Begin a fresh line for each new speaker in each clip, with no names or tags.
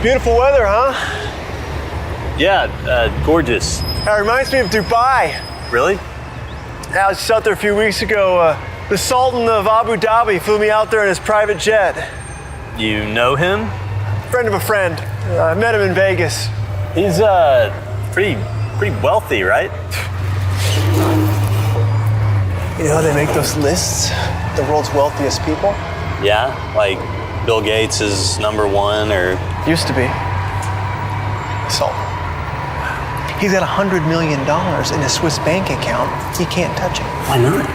Beautiful weather, huh?
Yeah, gorgeous.
That reminds me of Dubai.
Really?
I was just out there a few weeks ago. The Sultan of Abu Dhabi flew me out there in his private jet.
You know him?
Friend of a friend. I met him in Vegas.
He's pretty wealthy, right?
You know how they make those lists? The world's wealthiest people?
Yeah, like Bill Gates is #1 or...
Used to be. Sultan. He's got $100 million in a Swiss bank account. He can't touch it.
Why not?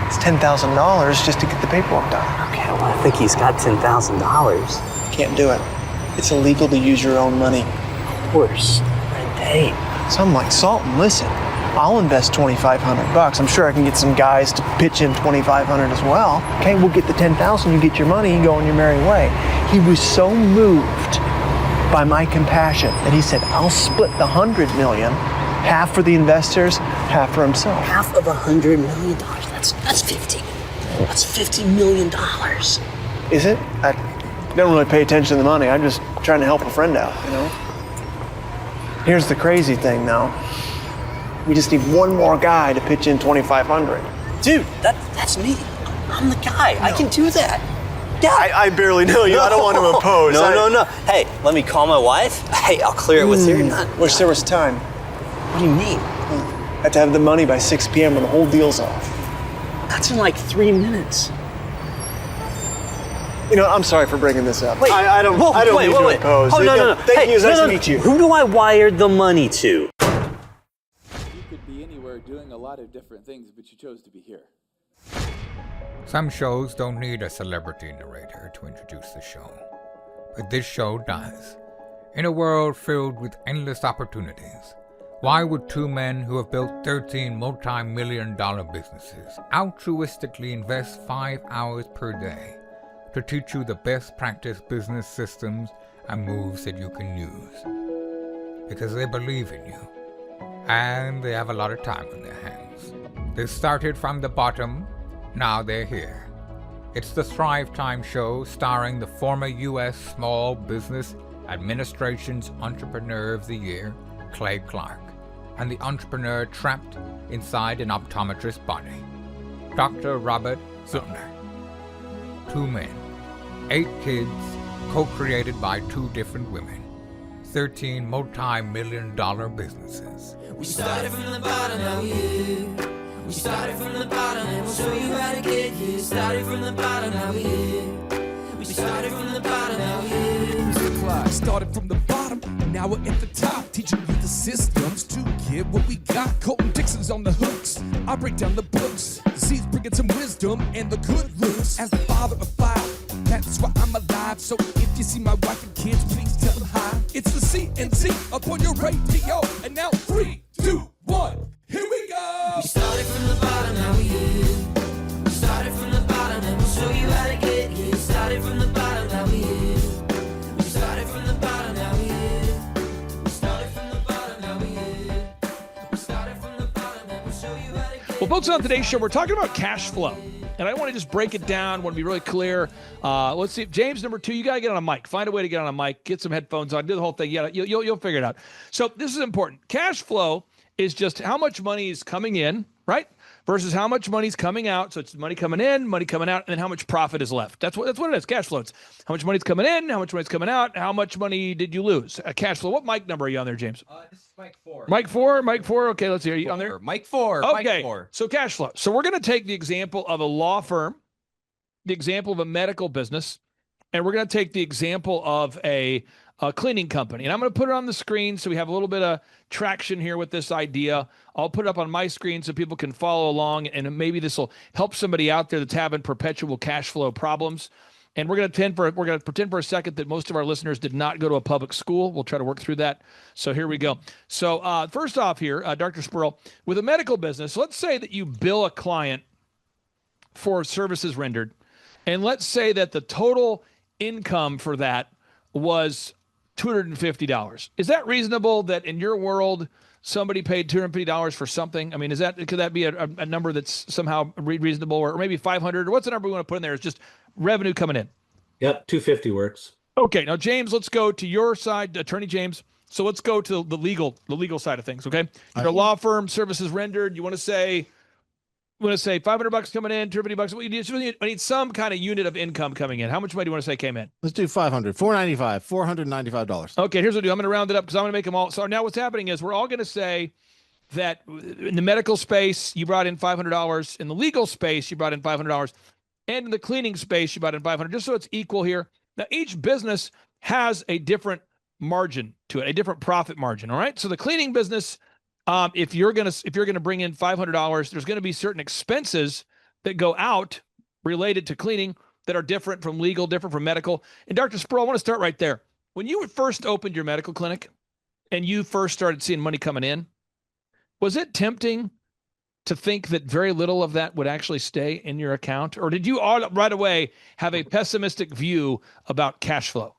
It's $10,000 just to get the paperwork done.
Okay, well, I think he's got $10,000.
Can't do it. It's illegal to use your own money.
Of course. Red tape.
So I'm like, Sultan, listen, I'll invest $2,500. I'm sure I can get some guys to pitch in $2,500 as well. Okay, we'll get the $10,000, you get your money, you go on your merry way. He was so moved by my compassion that he said, I'll split the $100 million, half for the investors, half for himself.
Half of $100 million. That's 50. That's $50 million.
Is it? I don't really pay attention to the money. I'm just trying to help a friend out, you know? Here's the crazy thing though. We just need one more guy to pitch in $2,500.
Dude, that's me. I'm the guy. No. I can do that. Yeah.
I barely know you. No. I don't want to oppose.
No. Hey, let me call my wife. Hey, I'll clear it with her.
Wish there was time.
What do you mean?
I have to have the money by 6 p.m. when the whole deal's off.
That's in like 3 minutes.
You know, I'm sorry for bringing this up.
Wait,
I don't need to oppose.
Oh, no.
Thank you. It's nice to meet you.
Who do I wire the money to?
You could be anywhere doing a lot of different things, but you chose to be here.
Some shows don't need a celebrity narrator to introduce the show, but this show does. In a world filled with endless opportunities, why would two men who have built 13 multi-million-dollar businesses altruistically invest 5 hours per day to teach you the best practice business systems and moves that you can use? Because they believe in you, and they have a lot of time on their hands. They started from the bottom. Now they're here. It's the Thrivetime show starring the former U.S. Small Business Administration's Entrepreneur of the Year, Clay Clark, and the entrepreneur trapped inside an optometrist's body, Dr. Robert Zillner. 2 men, 8 kids, co-created by 2 different women, 13 multi-million-dollar businesses.
We started from the bottom, now we're here. We started from the bottom and we'll show you how to get here. Started from the bottom, now we're here. We started from the bottom, now we're here.
Mr. Clyde started from the bottom and now we're at the top, teaching you the systems to get what we got. Colton Dixon's on the hooks, I break down the books. Z's bringing some wisdom and the good looks. As the father of 5, that's why I'm alive. So if you see my wife and kids, please tell them hi. It's the CNC up on your radio. And now 3, 2, 1, here we go.
We started from the bottom, now we're here. We started from the bottom and we'll show you how to get here. Started from the bottom, now we're here. We started from the bottom, now we're here. We started from the bottom, now we're here. We started from the bottom and we'll show you how to get here.
Well, folks, on today's show, we're talking about cash flow. And I want to just break it down, want to be really clear. Let's see. James, number 2, you got to get on a mic. Find a way to get on a mic. Get some headphones on. Do the whole thing. Yeah, you'll figure it out. So this is important. Cash flow is just how much money is coming in, right? Versus how much money is coming out. So it's money coming in, money coming out, and then how much profit is left. That's what it is. Cash flow. It's how much money's coming in, how much money's coming out, how much money did you lose? Cash flow. What mic number are you on there, James?
This is Mike 4.
Mike 4. Okay, let's see. Are you on there?
Mike 4.
Okay.
Mike 4.
So cash flow. So we're going to take the example of a law firm, the example of a medical business, and we're going to take the example of a cleaning company. And I'm going to put it on the screen so we have a little bit of traction here with this idea. I'll put it up on my screen so people can follow along, and maybe this will help somebody out there that's having perpetual cash flow problems. And we're going to pretend for a second that most of our listeners did not go to a public school. We'll try to work through that. So here we go. So first off here, Dr. Spurl, with a medical business, let's say that you bill a client for services rendered. And let's say that the total income for that was $250. Is that reasonable that in your world somebody paid $250 for something? I mean, could that be a number that's somehow reasonable, or maybe 500? Or what's the number we want to put in there? It's just revenue coming in.
Yep, 250 works.
Okay, now James, let's go to your side, Attorney James. So let's go to the legal side of things. Okay, your law firm, services rendered. You want to say $500 coming in, $250. I need some kind of unit of income coming in. How much money do you want to say came in?
Let's do 500, 495, $495.
Okay, here's what I'll do. I'm going to round it up because I'm going to make them all. So now what's happening is we're all going to say that in the medical space, you brought in $500. In the legal space, you brought in $500. And in the cleaning space, you brought in $500, just so it's equal here. Now, each business has a different margin to it, a different profit margin. All right. So the cleaning business, if you're gonna bring in $500, there's going to be certain expenses that go out related to cleaning that are different from legal, different from medical. And Dr. Sproul, I want to start right there. When you first opened your medical clinic and you first started seeing money coming in, was it tempting to think that very little of that would actually stay in your account? Or did you all right away have a pessimistic view about cash flow?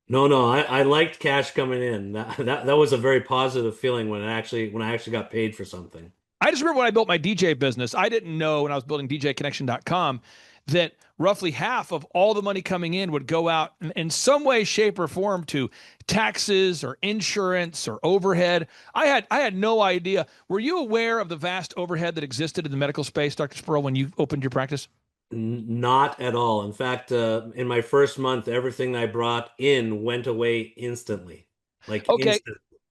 No, I liked cash coming in. That was a very positive feeling when I actually got paid for something.
I just remember when I built my DJ business, I didn't know when I was building DJconnection.com that roughly half of all the money coming in would go out in some way, shape, or form to taxes or insurance or overhead. I had no idea. Were you aware of the vast overhead that existed in the medical space, Dr. Sproul, when you opened your practice?
Not at all. In fact, in my first month, everything I brought in went away instantly.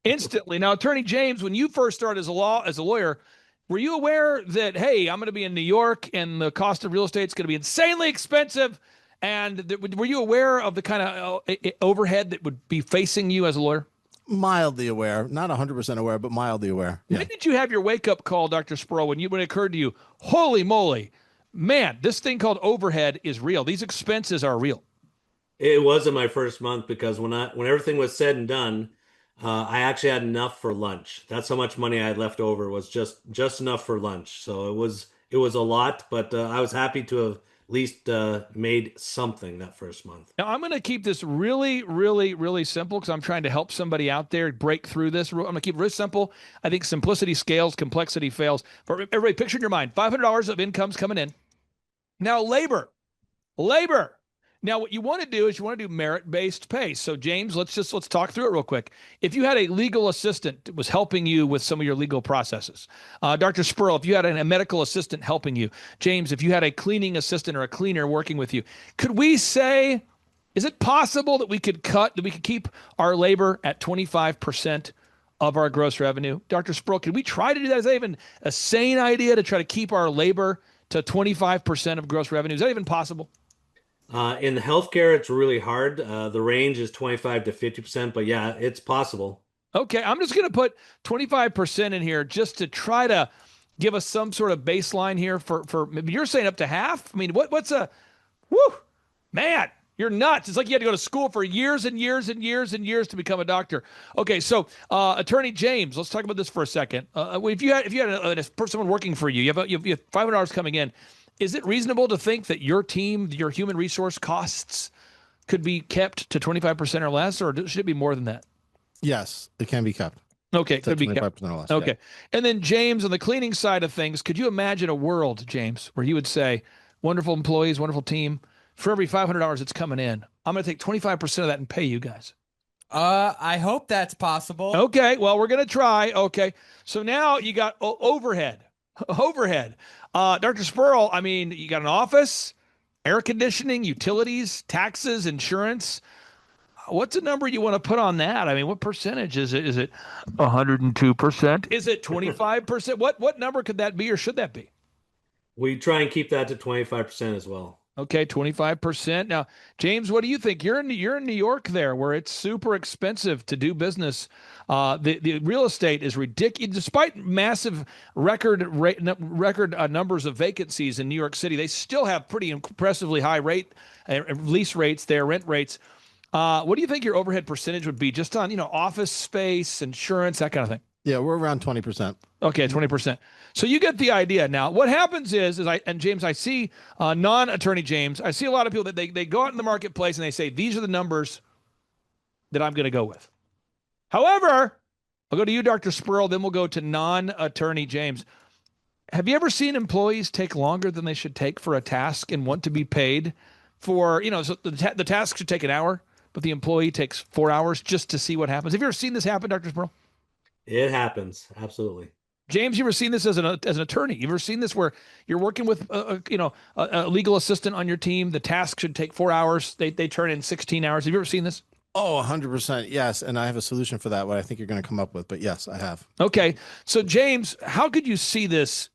Instantly. Now, Attorney James, when you first started as a lawyer, were you aware that, hey, I'm going to be in New York and the cost of real estate is going to be insanely expensive? And were you aware of the kind of overhead that would be facing you as a lawyer?
Mildly aware, not 100% aware, but mildly aware. Yeah.
When did you have your wake-up call, Dr. Sproul, when it occurred to you, holy moly, man, this thing called overhead is real. These expenses are real.
It was in my first month because when everything was said and done, I actually had enough for lunch. That's how much money I had left over, was just enough for lunch. So it was a lot, but I was happy to have at least made something that first month.
Now, I'm going to keep this really, really, really simple because I'm trying to help somebody out there break through this. I'm going to keep it really simple. I think simplicity scales, complexity fails. For everybody, picture in your mind, $500 of income's coming in. Now, labor. Now, what you want to do is you want to do merit-based pay. So, James, let's talk through it real quick. If you had a legal assistant that was helping you with some of your legal processes, Dr. Sproul, if you had a medical assistant helping you, James, if you had a cleaning assistant or a cleaner working with you, could we say, is it possible that we could keep our labor at 25% of our gross revenue? Dr. Sproul, could we try to do that? Is that even a sane idea to try to keep our labor to 25% of gross revenue? Is that even possible?
In healthcare, it's really hard. The range is 25 to 50%, but yeah, it's possible.
Okay, I'm just going to put 25% in here just to try to give us some sort of baseline here for maybe you're saying up to half. I mean, man, you're nuts. It's like you had to go to school for years and years and years and years to become a doctor. Okay, so Attorney James, let's talk about this for a second. If you had someone working for you, you have $500 coming in. Is it reasonable to think that your team, your human resource costs could be kept to 25% or less, or should it be more than that?
Yes, it can be kept.
Okay, could be kept.
25% or less.
Okay.
Yeah.
And then, James, on the cleaning side of things, could you imagine a world, James, where you would say, wonderful employees, wonderful team, for every $500 that's coming in, I'm going to take 25% of that and pay you guys?
I hope that's possible.
Okay, well, we're going to try. Okay, so now you got overhead. Dr. Sproul, I mean, you got an office, air conditioning, utilities, taxes, insurance. What's the number you want to put on that? I mean, what percentage is it? Is it 102%? Is it 25%? What number could that be, or should that be?
We try and keep that to 25% as well.
Okay, 25%. Now, James, what do you think? You're in New York there, where it's super expensive to do business. The real estate is ridiculous. Despite massive record numbers of vacancies in New York City, they still have pretty impressively high lease rates there, rent rates. What do you think your overhead percentage would be just on, office space, insurance, that kind of thing?
Yeah, we're around 20%.
Okay, 20%. So you get the idea. Now, what happens is James, I see non-attorney James, I see a lot of people that they go out in the marketplace and they say, these are the numbers that I'm going to go with. However, I'll go to you, Dr. Spurl, then we'll go to non-attorney James. Have you ever seen employees take longer than they should take for a task and want to be paid for, so the task should take an hour, but the employee takes 4 hours just to see what happens? Have you ever seen this happen, Dr. Spurl?
It happens. Absolutely.
James, you ever seen this as an attorney? You ever seen this where you're working with a legal assistant on your team? The task should take 4 hours. They turn in 16 hours. Have you ever seen this?
Oh, 100%. Yes. And I have a solution for that, what I think you're going to come up with. But yes, I have.
Okay. So, James, how could you see this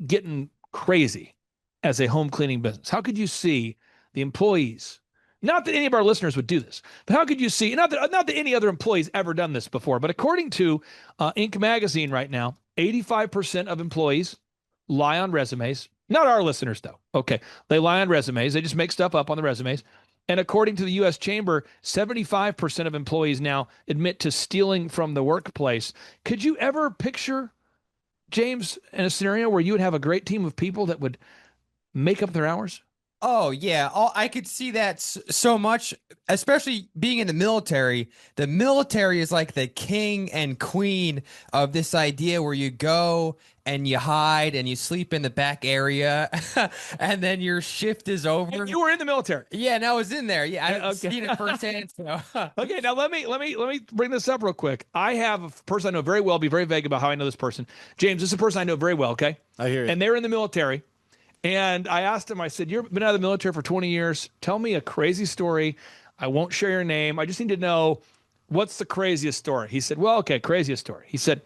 getting crazy as a home cleaning business? How could you see the employees? Not that any of our listeners would do this, but how could you see, not that any other employee's ever done this before, but according to Inc. magazine right now, 85% of employees lie on resumes. Not our listeners, though. Okay. They lie on resumes. They just make stuff up on the resumes. And according to the U.S. Chamber, 75% of employees now admit to stealing from the workplace. Could you ever picture, James, in a scenario where you would have a great team of people that would make up their hours?
Oh, yeah. I could see that so much, especially being in the military. The military is like the king and queen of this idea where you go and you hide and you sleep in the back area and then your shift is over.
And you were in the military.
Yeah, and I was in there. Yeah, I've
Okay.
seen it firsthand. So.
Okay, now let me bring this up real quick. I have a person I know very well. Be very vague about how I know this person. James, this is a person I know very well. Okay,
I hear you.
and they're in the military. And I asked him, I said, you've been out of the military for 20 years. Tell me a crazy story. I won't share your name. I just need to know what's the craziest story. He said, well, okay, craziest story. He said,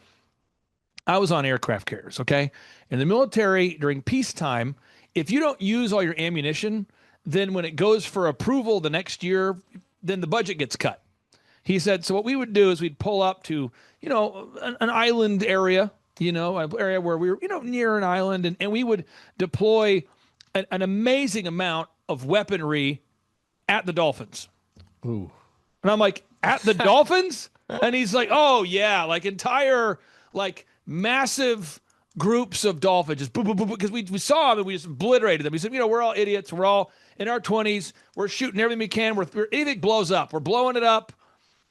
I was on aircraft carriers, okay? In the military during peacetime, if you don't use all your ammunition, then when it goes for approval the next year, then the budget gets cut. He said, so what we would do is we'd pull up to, an island area, an area where we were, near an island, and we would deploy an amazing amount of weaponry at the Dolphins.
Ooh.
And I'm like, at the Dolphins? And he's like, oh, yeah, like entire, massive groups of dolphins, just boom, boom, boom, because we saw them and we just obliterated them. He said, we're all idiots. We're all in our 20s. We're shooting everything we can. Anything blows up. We're blowing it up.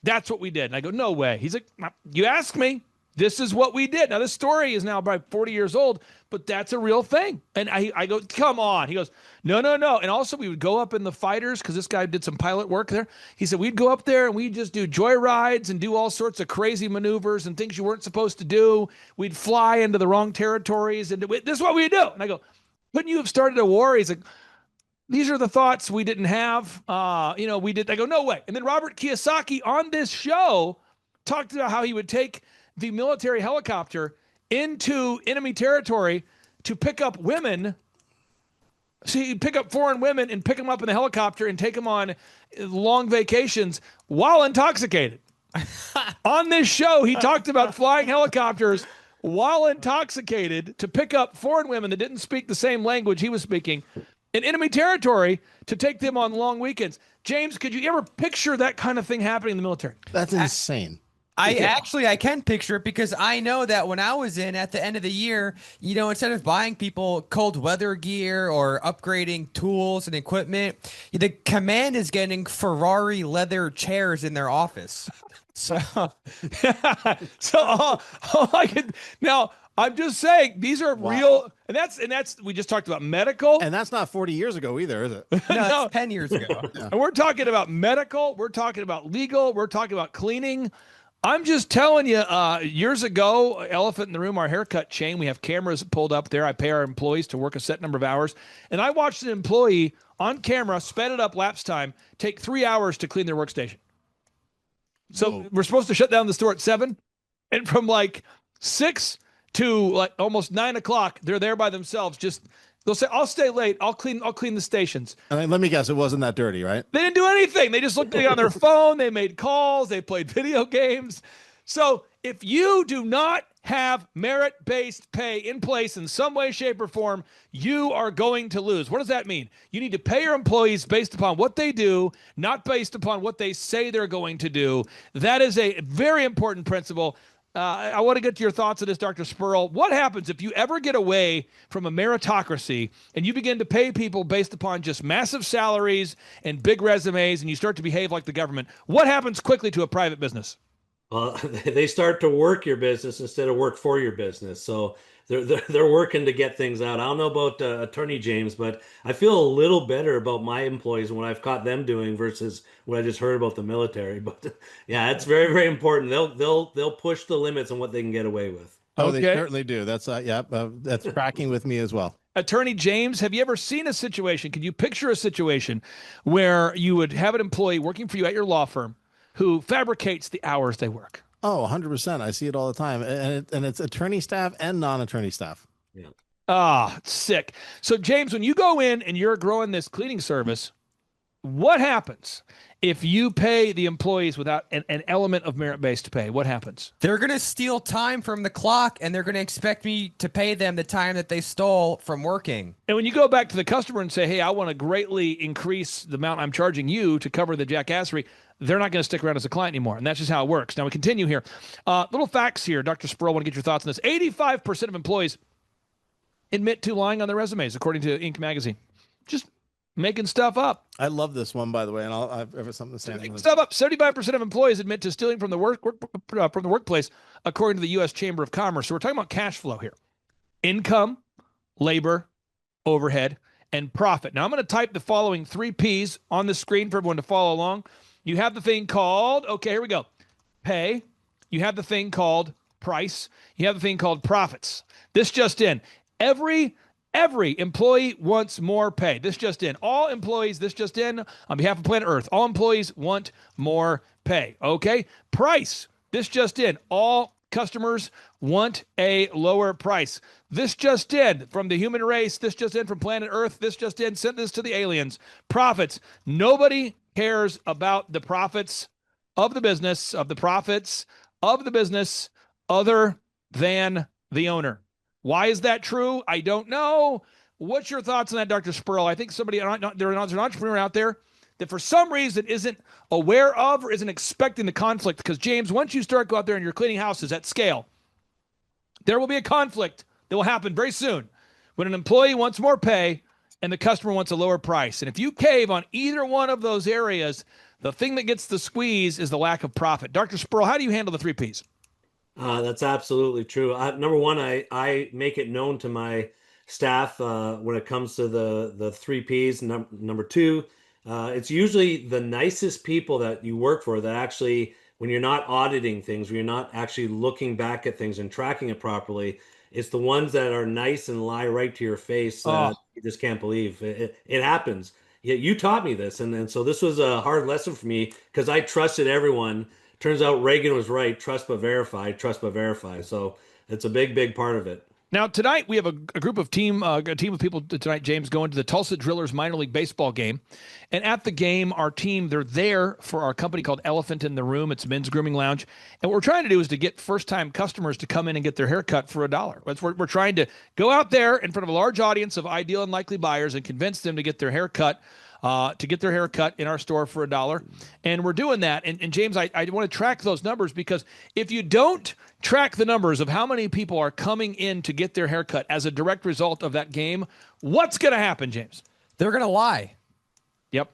That's what we did. And I go, no way. He's like, you asked me. This is what we did. Now, this story is now about 40 years old, but that's a real thing. And I go, come on. He goes, no. And also, we would go up in the fighters because this guy did some pilot work there. He said, we'd go up there and we'd just do joyrides and do all sorts of crazy maneuvers and things you weren't supposed to do. We'd fly into the wrong territories. And this is what we do. And I go, couldn't you have started a war? He's like, these are the thoughts we didn't have. We did. I go, no way. And then Robert Kiyosaki on this show talked about how he would take the military helicopter into enemy territory to pick up women. So he'd pick up foreign women and pick them up in the helicopter and take them on long vacations while intoxicated. On this show, he talked about flying helicopters while intoxicated to pick up foreign women that didn't speak the same language he was speaking in enemy territory to take them on long weekends. James, could you ever picture that kind of thing happening in the military?
That's insane.
I can picture it because I know that when I was at the end of the year, instead of buying people cold weather gear or upgrading tools and equipment, the command is getting Ferrari leather chairs in their office. So,
now I'm just saying these are real, and that's we just talked about medical,
and that's not 40 years ago either, is it?
No, it's 10 years ago.
Yeah. And we're talking about medical, we're talking about legal, we're talking about cleaning. I'm just telling you, years ago, elephant in the room, our haircut chain, we have cameras pulled up there. I pay our employees to work a set number of hours. And I watched an employee on camera, sped it up lapse time, take 3 hours to clean their workstation. So we're supposed to shut down the store at 7. And from 6 to almost 9 o'clock, they're there by themselves. They'll say, I'll stay late. I'll clean the stations.
I mean, let me guess, it wasn't that dirty, right?
They didn't do anything. They just looked on their phone. They made calls. They played video games. So if you do not have merit-based pay in place in some way, shape, or form, you are going to lose. What does that mean? You need to pay your employees based upon what they do, not based upon what they say they're going to do. That is a very important principle. I want to get to your thoughts on this, Dr. Spurl. What happens if you ever get away from a meritocracy and you begin to pay people based upon just massive salaries and big resumes and you start to behave like the government? What happens quickly to a private business?
Well, they start to work your business instead of work for your business. So they're working to get things out. I don't know about Attorney James, but I feel a little better about my employees and what I've caught them doing versus what I just heard about the military. But yeah, it's very, very important. They'll push the limits on what they can get away with.
Oh, they
Okay.
certainly do. That's that's tracking with me as well.
Attorney James, have you ever seen a situation? Can you picture a situation where you would have an employee working for you at your law firm who fabricates the hours they work?
Oh, 100%. I see it all the time. And it's attorney staff and non-attorney staff.
Yeah.
Ah, sick. So, James, when you go in and you're growing this cleaning service, what happens if you pay the employees without an element of merit-based pay? What happens?
They're going to steal time from the clock, and they're going to expect me to pay them the time that they stole from working.
And when you go back to the customer and say, hey, I want to greatly increase the amount I'm charging you to cover the jackassery, they're not going to stick around as a client anymore. And that's just how it works. Now, we continue here. Little facts here. Dr. Sproul, I want to get your thoughts on this. 85% of employees admit to lying on their resumes, according to Inc. magazine. Just making stuff up.
I love this one, by the way, and I've ever something to say.
Making stuff up. 75% of employees admit to stealing from the from the workplace, according to the U.S. Chamber of Commerce. So we're talking about cash flow here: income, labor, overhead, and profit. Now I'm going to type the following 3 P's on the screen for everyone to follow along. You have the thing called, okay, here we go, pay. You have the thing called price. You have the thing called profits. This just in. Every employee wants more pay. This just in. All employees, this just in, on behalf of Planet Earth, all employees want more pay. Okay? Price. This just in. All customers want a lower price. This just in from the human race. This just in from Planet Earth. This just in. Sent this to the aliens. Profits. Nobody cares about the profits of the business, other than the owner. Why is that true? I don't know. What's your thoughts on that, Dr. Sproul? I think there's an entrepreneur out there that for some reason isn't aware of or isn't expecting the conflict. Because, James, once you start go out there and you're cleaning houses at scale, there will be a conflict that will happen very soon when an employee wants more pay and the customer wants a lower price. And if you cave on either one of those areas, the thing that gets the squeeze is the lack of profit. Dr. Sproul, how do you handle the 3 Ps?
That's absolutely true. Number one, I make it known to my staff when it comes to the 3 Ps. Number two, it's usually the nicest people that you work for that actually, when you're not auditing things, when you're not actually looking back at things and tracking it properly, it's the ones that are nice and lie right to your face that you just can't believe. It happens. You taught me this, and so this was a hard lesson for me because I trusted everyone. Turns out Reagan was right. Trust but verify. Trust but verify. So it's a big, big part of it.
Now tonight we have a group of team of people tonight, James, going to the Tulsa Drillers minor league baseball game, and at the game, our team they're there for our company called Elephant in the Room. It's a men's grooming lounge, and what we're trying to do is to get first-time customers to come in and get their hair cut for $1. We're trying to go out there in front of a large audience of ideal and likely buyers and convince them to get their hair cut. In our store for $1. And we're doing that. And James, I want to track those numbers because if you don't track the numbers of how many people are coming in to get their haircut as a direct result of that game, what's going to happen, James?
They're going to lie.
Yep.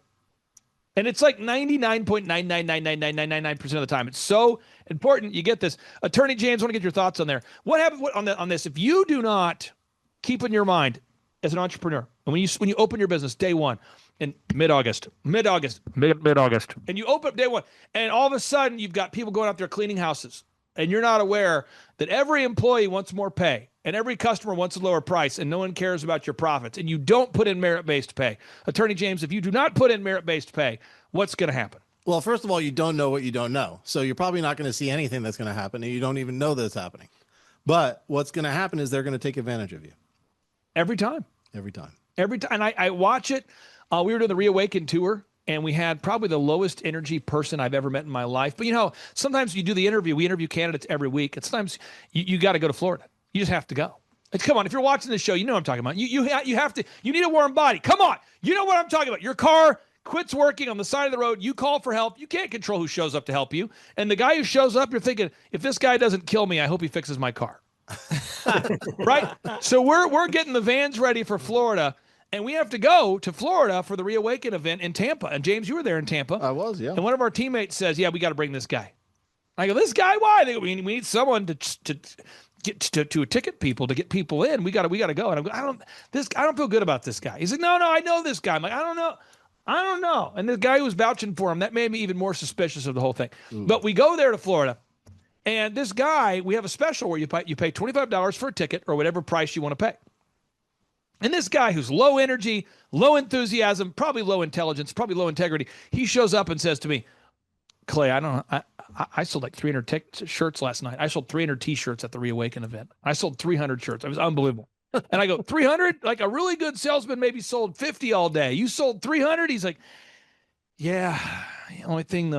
And it's like 99.9999999% of the time. It's so important you get this. Attorney James, I want to get your thoughts on there. What happened on this? If you do not keep in your mind as an entrepreneur, and when you open your business day one, in mid-August, and you open up day one, and all of a sudden you've got people going out there cleaning houses, and you're not aware that every employee wants more pay, and every customer wants a lower price, and no one cares about your profits, and you don't put in merit-based pay. Attorney James, if you do not put in merit-based pay, what's going to happen?
Well, first of all, you don't know what you don't know. So you're probably not going to see anything that's going to happen, and you don't even know that it's happening. But what's going to happen is they're going to take advantage of you.
Every time. And I watch it. We were doing the Reawaken tour, and we had probably the lowest energy person I've ever met in my life. But, sometimes you do the interview. We interview candidates every week. And sometimes you got to go to Florida. You just have to go. Come on. If you're watching this show, you know what I'm talking about. You have to. You need a warm body. Come on. You know what I'm talking about. Your car quits working on the side of the road. You call for help. You can't control who shows up to help you. And the guy who shows up, you're thinking, if this guy doesn't kill me, I hope he fixes my car. Right? So we're getting the vans ready for Florida. And we have to go to Florida for the Reawaken event in Tampa. And James, you were there in Tampa.
I was, yeah.
And one of our teammates says, yeah, we got to bring this guy. I go, this guy, why? They go, we need someone to get to ticket people, to get people in. We gotta go. And I'm going, I don't feel good about this guy. He's like, no, I know this guy. I'm like, I don't know. And the guy who was vouching for him, that made me even more suspicious of the whole thing. But we go there to Florida, and this guy, we have a special where you pay $25 for a ticket or whatever price you want to pay. And this guy who's low energy, low enthusiasm, probably low intelligence, probably low integrity, he shows up and says to me, Clay, I don't know. I sold like 300 shirts last night. I sold 300 T-shirts at the Reawaken event. I sold 300 shirts. It was unbelievable. And I go, 300? Like a really good salesman maybe sold 50 all day. You sold 300? He's like, yeah. The only thing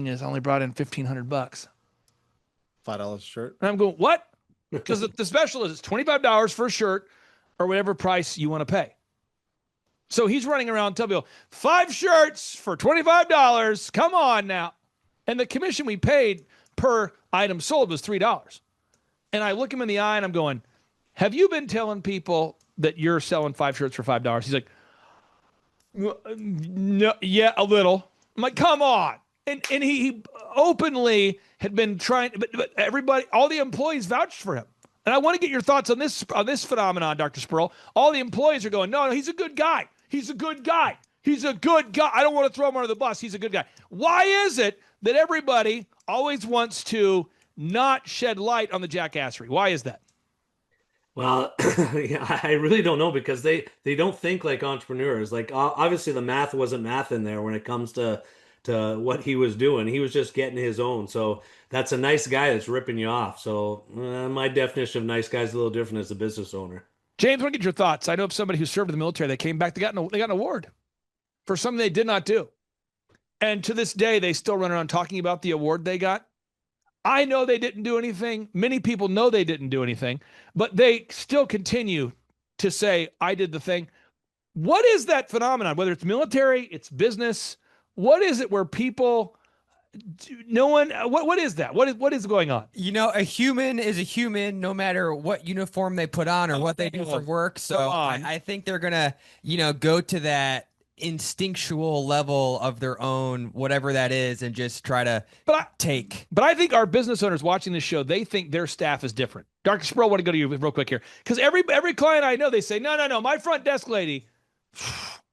is I only brought in $1,500.
$5 a shirt.
And I'm going, what? Because the special is it's $25 for a shirt or whatever price you want to pay. So he's running around telling people, 5 shirts for $25. Come on now. And the commission we paid per item sold was $3. And I look him in the eye and I'm going, have you been telling people that you're selling 5 shirts for $5? He's like, no, yeah, a little. I'm like, come on. And he openly had been trying, but everybody, all the employees vouched for him. And I want to get your thoughts on this phenomenon, Dr. Spurl. All the employees are going, no, he's a good guy. He's a good guy. He's a good guy. I don't want to throw him under the bus. He's a good guy. Why is it that everybody always wants to not shed light on the jackassery? Why is that?
Well, yeah, I really don't know because they don't think like entrepreneurs. Like obviously the math wasn't math in there when it comes to what he was doing. He was just getting his own. So that's a nice guy that's ripping you off. So my definition of nice guy is a little different as a business owner.
James, I want to get your thoughts. I know of somebody who served in the military. They came back. They got an award for something they did not do. And to this day, they still run around talking about the award they got. I know they didn't do anything. Many people know they didn't do anything, but they still continue to say, I did the thing. What is that phenomenon? Whether it's military, it's business. What is it where people, what is that? What is going on?
You know, a human is a human no matter what uniform they put on or what they do for work. So I think they're going to, go to that instinctual level of their own, whatever that is, and just try to take.
But I think our business owners watching this show, they think their staff is different. Dr. Sproul, I want to go to you real quick here. Because every client I know, they say, no, my front desk lady,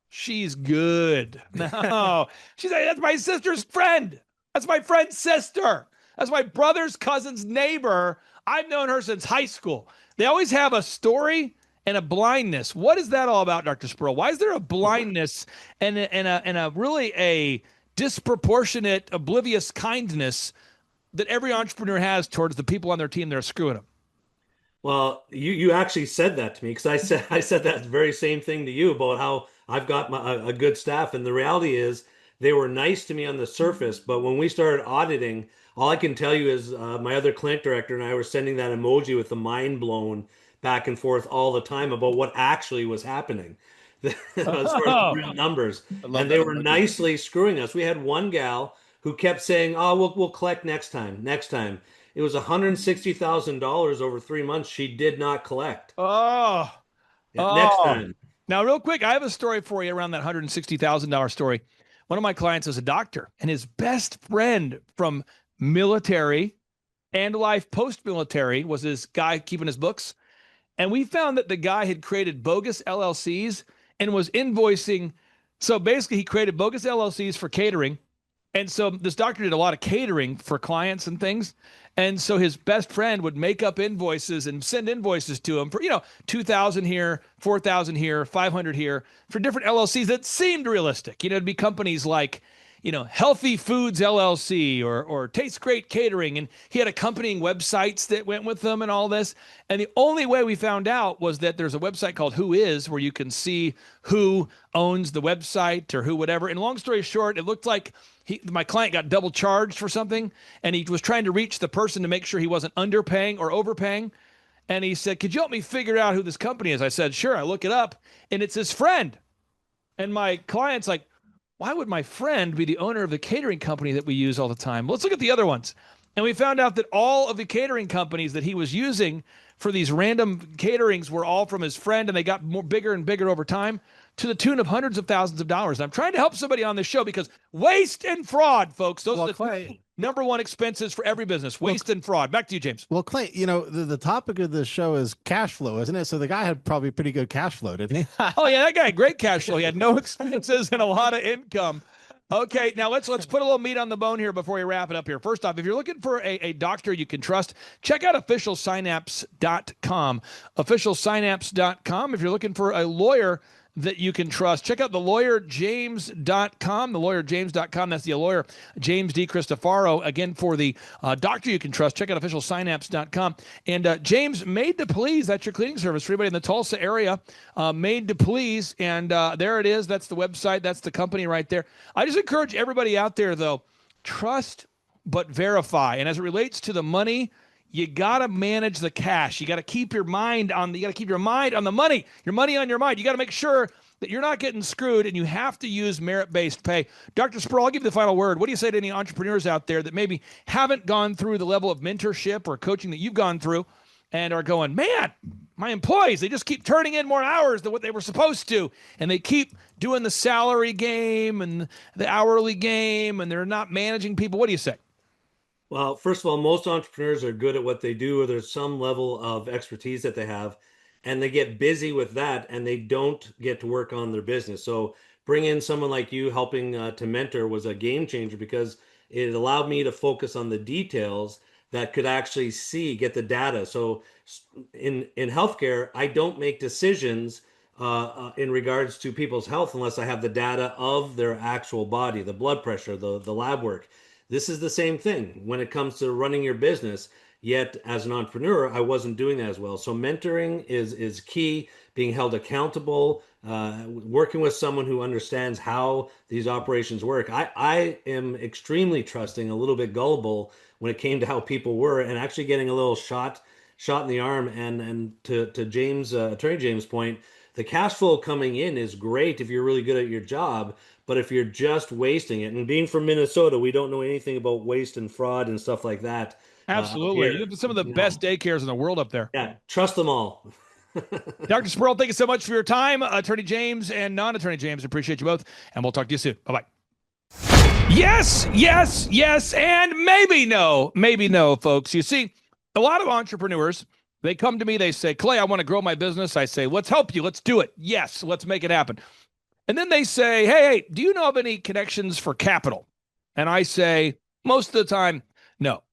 she's good. No, she's like, that's my sister's friend. That's my friend's sister. That's my brother's cousin's neighbor. I've known her since high school. They always have a story and a blindness. What is that all about, Dr. Spurl? Why is there a blindness and a really a disproportionate, oblivious kindness that every entrepreneur has towards the people on their team that are screwing them?
Well, you actually said that to me because I said that very same thing to you about how I've got a good staff, and the reality is they were nice to me on the surface, but when we started auditing, all I can tell you is my other clinic director and I were sending that emoji with the mind blown back and forth all the time about what actually was happening as far as the real numbers. And they were nicely screwing us. We had one gal who kept saying, oh, we'll collect next time. It was $160,000 over 3 months. She did not collect. Next time.
Now, real quick, I have a story for you around that $160,000 story. One of my clients is a doctor, and his best friend from military and life post-military was this guy keeping his books. And we found that the guy had created bogus LLCs and was invoicing. So basically, he created bogus LLCs for catering. And so this doctor did a lot of catering for clients and things. And so his best friend would make up invoices and send invoices to him for, $2,000 here, $4,000 here, $500 here for different LLCs that seemed realistic. It'd be companies like, Healthy Foods LLC or Tastes Great Catering. And he had accompanying websites that went with them and all this. And the only way we found out was that there's a website called Who Is, where you can see who owns the website or who whatever. And long story short, it looked like my client got double charged for something, and he was trying to reach the person to make sure he wasn't underpaying or overpaying. And he said, could you help me figure out who this company is? I said, sure. I look it up, and it's his friend. And my client's like, why would my friend be the owner of the catering company that we use all the time? Let's look at the other ones. And we found out that all of the catering companies that he was using for these random caterings were all from his friend, and they got bigger and bigger over time to the tune of hundreds of thousands of dollars. And I'm trying to help somebody on this show because waste and fraud, folks.
Clay,
number one expenses for every business: waste and fraud. Back to you, James.
Well, Clay, the topic of this show is cash flow, isn't it? So the guy had probably pretty good cash flow, didn't he?
Oh yeah, that guy had great cash flow. He had no expenses and a lot of income. Okay, now let's put a little meat on the bone here before we wrap it up here. First off, if you're looking for a doctor you can trust, check out officialsynapse.com. Officialsynapse.com. If you're looking for a lawyer that you can trust, check out thelawyerjames.com. Thelawyerjames.com. That's the lawyer, James D. Cristofaro. Again, for the doctor you can trust, check out officialsynapse.com. And James, Made to Please, that's your cleaning service for everybody in the Tulsa area. Made to Please. And there it is. That's the website. That's the company right there. I just encourage everybody out there, though, trust but verify. And as it relates to the money, you got to manage the cash. You got to keep your mind on the money, your money on your mind. You got to make sure that you're not getting screwed, and you have to use merit-based pay. Dr. Sproul, I'll give you the final word. What do you say to any entrepreneurs out there that maybe haven't gone through the level of mentorship or coaching that you've gone through and are going, man, my employees, they just keep turning in more hours than what they were supposed to, and they keep doing the salary game and the hourly game, and they're not managing people? What do you say?
Well, first of all, most entrepreneurs are good at what they do, or there's some level of expertise that they have, and they get busy with that, and they don't get to work on their business. So bring in someone like you helping to mentor was a game changer, because it allowed me to focus on the details that could actually get the data. So in healthcare, I don't make decisions in regards to people's health unless I have the data of their actual body, the blood pressure, the lab work. This is the same thing when it comes to running your business. Yet as an entrepreneur, I wasn't doing that as well. So mentoring is key, being held accountable, working with someone who understands how these operations work. I am extremely trusting, a little bit gullible when it came to how people were, and actually getting a little shot in the arm. And to James, Attorney James' point, the cash flow coming in is great if you're really good at your job. But if you're just wasting it, and being from Minnesota, we don't know anything about waste and fraud and stuff like that.
Absolutely. You have some of the best daycares in the world up there.
Yeah, trust them all.
Dr. Sproul, thank you so much for your time. Attorney James and non-Attorney James, appreciate you both, and we'll talk to you soon. Bye-bye. Yes, and maybe no, folks. You see, a lot of entrepreneurs, they come to me, they say, Clay, I want to grow my business. I say, let's help you. Let's do it. Yes, let's make it happen. And then they say, hey, do you know of any connections for capital? And I say, most of the time, no.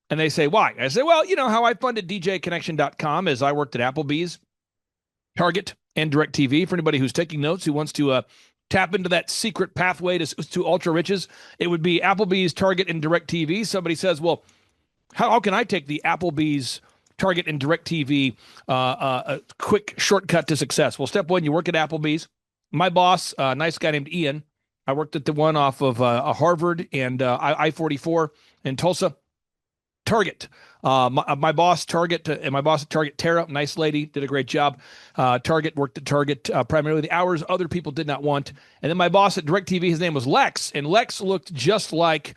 And they say, why? I say, well, you know how I funded DJconnection.com is I worked at Applebee's, Target, and DirecTV. For anybody who's taking notes, who wants to tap into that secret pathway to ultra riches, it would be Applebee's, Target, and DirecTV. Somebody says, well, how can I take the Applebee's, Target, and DirecTV a quick shortcut to success? Well, step one, you work at Applebee's. My boss, a nice guy named Ian, I worked at the one off of Harvard and I-44 in Tulsa. Target. My boss, Target, and my boss at Target, Tara, nice lady, did a great job. Target, worked at Target primarily the hours other people did not want. And then my boss at DirecTV, his name was Lex, and Lex looked just like,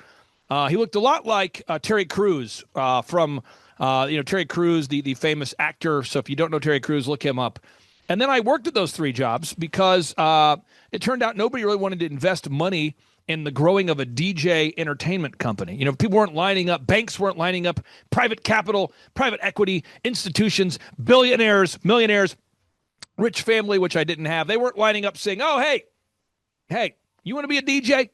he looked a lot like Terry Crews from, Terry Crews, the famous actor. So if you don't know Terry Crews, look him up. And then I worked at those three jobs because it turned out nobody really wanted to invest money in the growing of a DJ entertainment company. You know, people weren't lining up, banks weren't lining up, private capital, private equity, institutions, billionaires, millionaires, rich family, which I didn't have. They weren't lining up saying, oh, hey, you want to be a DJ?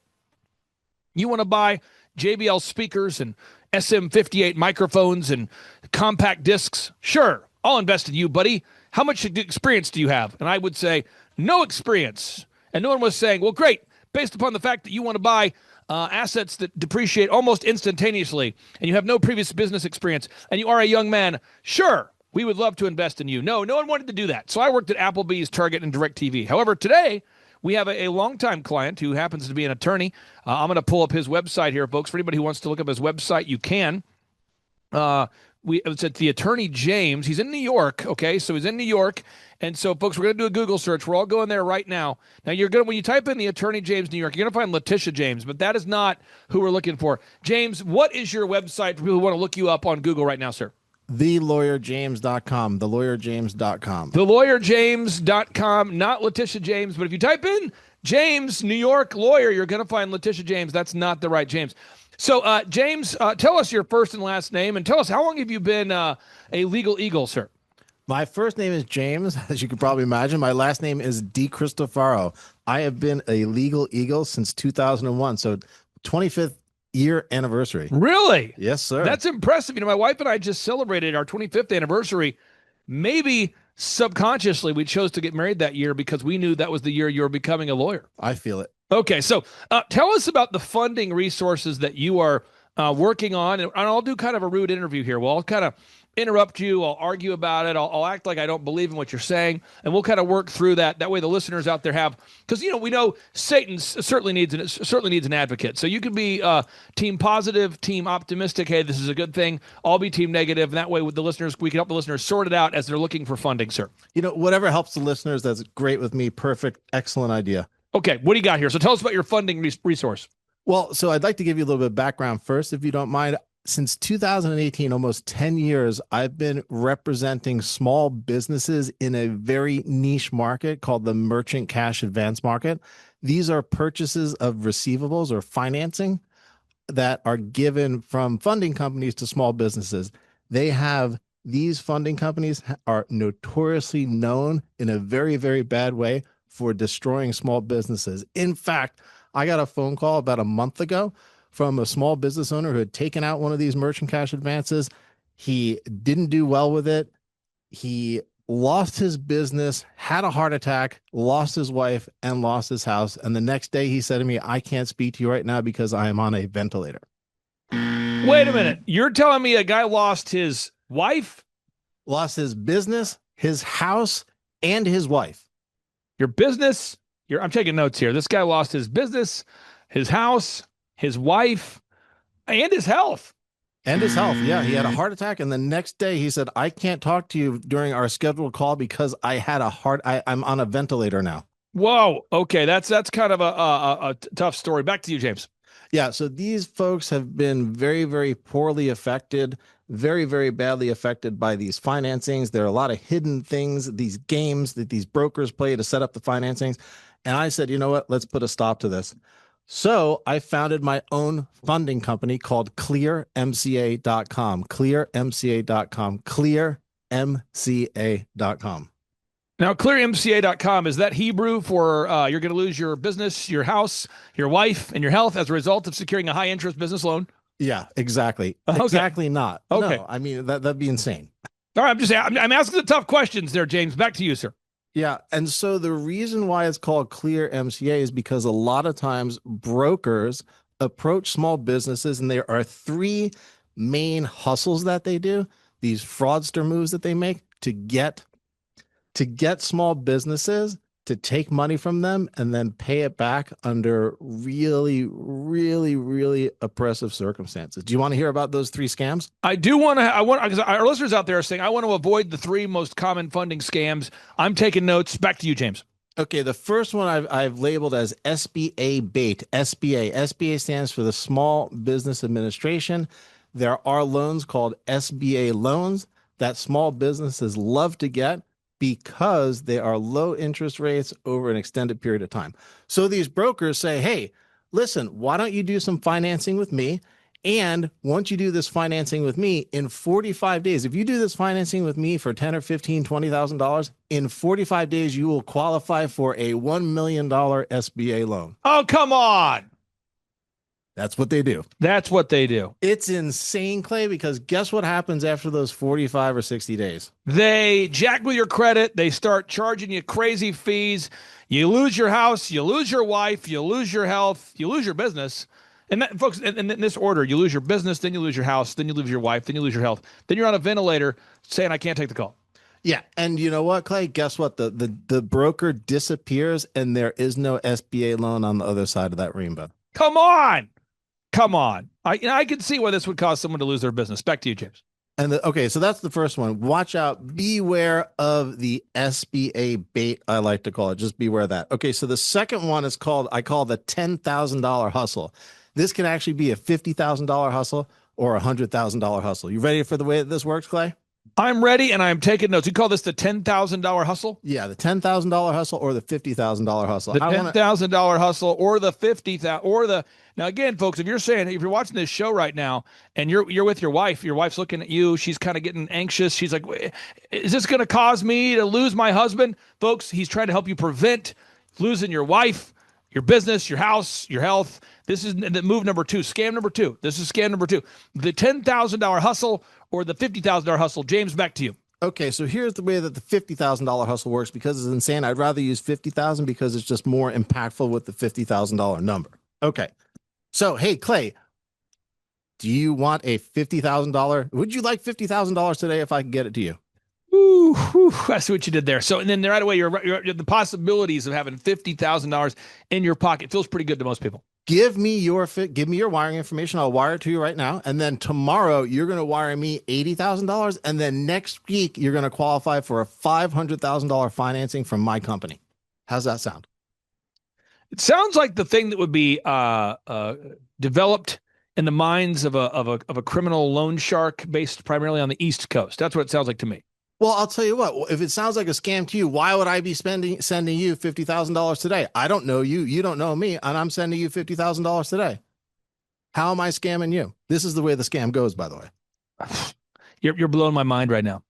You want to buy JBL speakers and SM58 microphones and compact discs? Sure, I'll invest in you, buddy. How much experience do you have? And I would say, no experience. And no one was saying, well, great. Based upon the fact that you want to buy assets that depreciate almost instantaneously and you have no previous business experience and you are a young man, sure, we would love to invest in you. No one wanted to do that. So I worked at Applebee's, Target, and DirecTV. However, today we have a longtime client who happens to be an attorney. I'm going to pull up his website here, folks. For anybody who wants to look up his website, you can. It's at the Attorney James. He's in New York. Okay, so he's in New York. And so, folks, we're going to do a Google search. We're all going there right now. Now, when you type in the Attorney James New York, you're going to find Letitia James, but that is not who we're looking for. James, what is your website for people who want to look you up on Google right now, sir?
TheLawyerJames.com. TheLawyerJames.com.
TheLawyerJames.com, not Letitia James, but if you type in James, New York lawyer, you're going to find Letitia James. That's not the right James. So, James, tell us your first and last name, and tell us how long have you been a legal eagle, sir?
My first name is James, as you can probably imagine. My last name is DiCristofaro. I have been a legal eagle since 2001, so 25th year anniversary.
Really?
Yes, sir.
That's impressive. You know, my wife and I just celebrated our 25th anniversary. Maybe subconsciously we chose to get married that year because we knew that was the year you were becoming a lawyer.
I feel it.
Okay, so tell us about the funding resources that you are working on, and I'll do kind of a rude interview here. Well, I'll kind of interrupt you. I'll argue about it. I'll act like I don't believe in what you're saying, and we'll kind of work through that. That way, the listeners out there have, because we know Satan certainly needs an advocate. So you can be team positive, team optimistic. Hey, this is a good thing. I'll be team negative, and that way, with the listeners, we can help the listeners sort it out as they're looking for funding, sir.
Whatever helps the listeners, that's great with me. Perfect, excellent idea.
Okay, what do you got here? So tell us about your funding resource.
Well, so I'd like to give you a little bit of background first, if you don't mind. Since 2018, almost 10 years, I've been representing small businesses in a very niche market called the merchant cash advance market. These are purchases of receivables or financing that are given from funding companies to small businesses. These funding companies are notoriously known in a very, very bad way for destroying small businesses. In fact, I got a phone call about a month ago from a small business owner who had taken out one of these merchant cash advances. He didn't do well with it. He lost his business, had a heart attack, lost his wife, and lost his house. And the next day he said to me, I can't speak to you right now because I am on a ventilator.
Wait a minute. You're telling me a guy lost his wife?
Lost his business, his house, and his wife.
Your business, I'm taking notes here. This guy lost his business, his house, his wife, and his health.
And his health. Yeah. He had a heart attack. And the next day he said, I can't talk to you during our scheduled call because I had I'm on a ventilator now.
Whoa. Okay. That's kind of a tough story. Back to you, James.
Yeah. So these folks have been very, very poorly affected, very, very badly affected by these financings. There are a lot of hidden things, these games that these brokers play to set up the financings. And I said, you know what? Let's put a stop to this. So I founded my own funding company called clearmca.com, clearmca.com, clearmca.com.
Now, clearmca.com, is that Hebrew for you're going to lose your business, your house, your wife, and your health as a result of securing a high-interest business loan?
Yeah, exactly.
Okay.
Exactly not.
Okay.
No, I mean, that'd be insane.
All right, I'm asking the tough questions there, James. Back to you, sir.
Yeah. And so the reason why it's called Clear MCA is because a lot of times brokers approach small businesses, and there are three main hustles that they do, these fraudster moves that they make to get small businesses to take money from them and then pay it back under really, really, really oppressive circumstances. Do you want to hear about those three scams?
I do want to. Because our listeners out there are saying, I want to avoid the three most common funding scams. I'm taking notes. Back to you, James.
Okay, the first one I've labeled as SBA bait. SBA stands for the Small Business Administration. There are loans called SBA loans that small businesses love to get because they are low interest rates over an extended period of time. So these brokers say, hey, listen, why don't you do some financing with me? And once you do this financing with me in 45 days, if you do this financing with me for $10 or $15, $20,000, in 45 days, you will qualify for a $1 million SBA loan.
Oh, come on.
That's what they do.
That's what they do.
It's insane, Clay, because guess what happens after those 45 or 60 days?
They jack with your credit. They start charging you crazy fees. You lose your house. You lose your wife. You lose your health. You lose your business. And that, folks, in this order, you lose your business, then you lose your house, then you lose your wife, then you lose your health. Then you're on a ventilator saying, I can't take the call.
Yeah. And you know what, Clay? Guess what? The broker disappears and there is no SBA loan on the other side of that rainbow.
Come on. Come on. I can see why this would cause someone to lose their business. Back to you, James.
And okay, so that's the first one. Watch out. Beware of the SBA bait, I like to call it. Just beware of that. Okay, so the second one is I call the $10,000 hustle. This can actually be a $50,000 hustle or a $100,000 hustle. You ready for the way that this works, Clay?
I'm ready, and I'm taking notes. You call this the $10,000 hustle?
Yeah, the $10,000 hustle or the $50,000 hustle.
The $10,000 hustle or the 50,000 or the. Now again, folks, if you're watching this show right now and you're with your wife's looking at you, she's kind of getting anxious. She's like, is this going to cause me to lose my husband? Folks, he's trying to help you prevent losing your wife, your business, your house, your health. This is the move number 2, scam number 2. This is scam number 2. The $10,000 hustle or the $50,000 hustle. James, back to you.
Okay, so here's the way that the $50,000 hustle works because it's insane. I'd rather use 50,000 because it's just more impactful with the $50,000 number. Okay. So, hey, Clay, do you want a $50,000? Would you like $50,000 today if I can get it to you?
Ooh, I see what you did there. So, and then right away, you're the possibilities of having $50,000 in your pocket feels pretty good to most people.
Give me your wiring information. I'll wire it to you right now. And then tomorrow you're going to wire me $80,000. And then next week you're going to qualify for a $500,000 financing from my company. How's that sound?
It sounds like the thing that would be developed in the minds of a criminal loan shark based primarily on the East Coast. That's what it sounds like to me.
Well, I'll tell you what, if it sounds like a scam to you, why would I be sending you $50,000 today? I don't know you. You don't know me. And I'm sending you $50,000 today. How am I scamming you? This is the way the scam goes, by the way.
You're blowing my mind right now.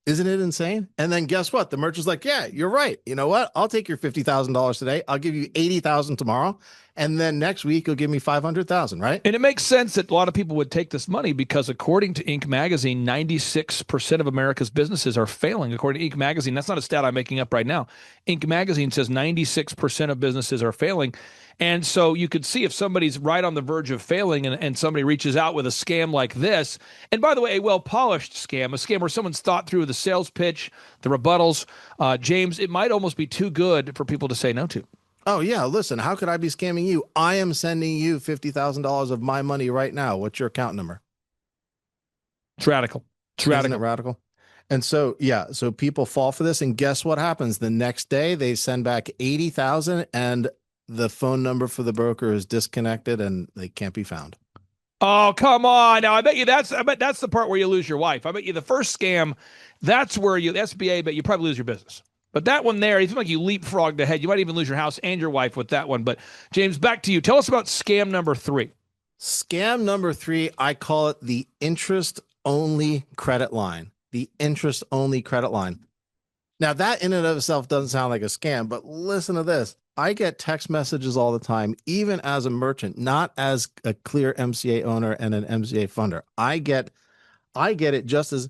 Isn't it insane? And then guess what? The merchant's like, yeah, you're right. You know what? I'll take your $50,000 today. I'll give you $80,000 tomorrow. And then next week, you'll give me $500,000, right?
And it makes sense that a lot of people would take this money because according to Inc. magazine, 96% of America's businesses are failing. According to Inc. magazine, that's not a stat I'm making up right now. Inc. magazine says 96% of businesses are failing. And so you could see if somebody's right on the verge of failing and somebody reaches out with a scam like this. And by the way, a well-polished scam, a scam where someone's thought through the sales pitch, the rebuttals. James, it might almost be too good for people to say no to.
Oh, yeah. Listen, how could I be scamming you? I am sending you $50,000 of my money right now. What's your account number?
It's radical. It's radical.
Isn't it radical? And so, yeah, so people fall for this. And guess what happens? The next day, they send back 80,000 and the phone number for the broker is disconnected and they can't be found.
Oh, come on. Now, I bet that's the part where you lose your wife. I bet you the first scam, that's where the SBA, but you probably lose your business. But that one there, it seems like you leapfrogged ahead. You might even lose your house and your wife with that one. But James, back to you. Tell us about scam number 3.
Scam number 3, I call it the interest-only credit line. The interest-only credit line. Now, that in and of itself doesn't sound like a scam, but listen to this. I get text messages all the time, even as a merchant, not as a clear MCA owner and an MCA funder. I get it just as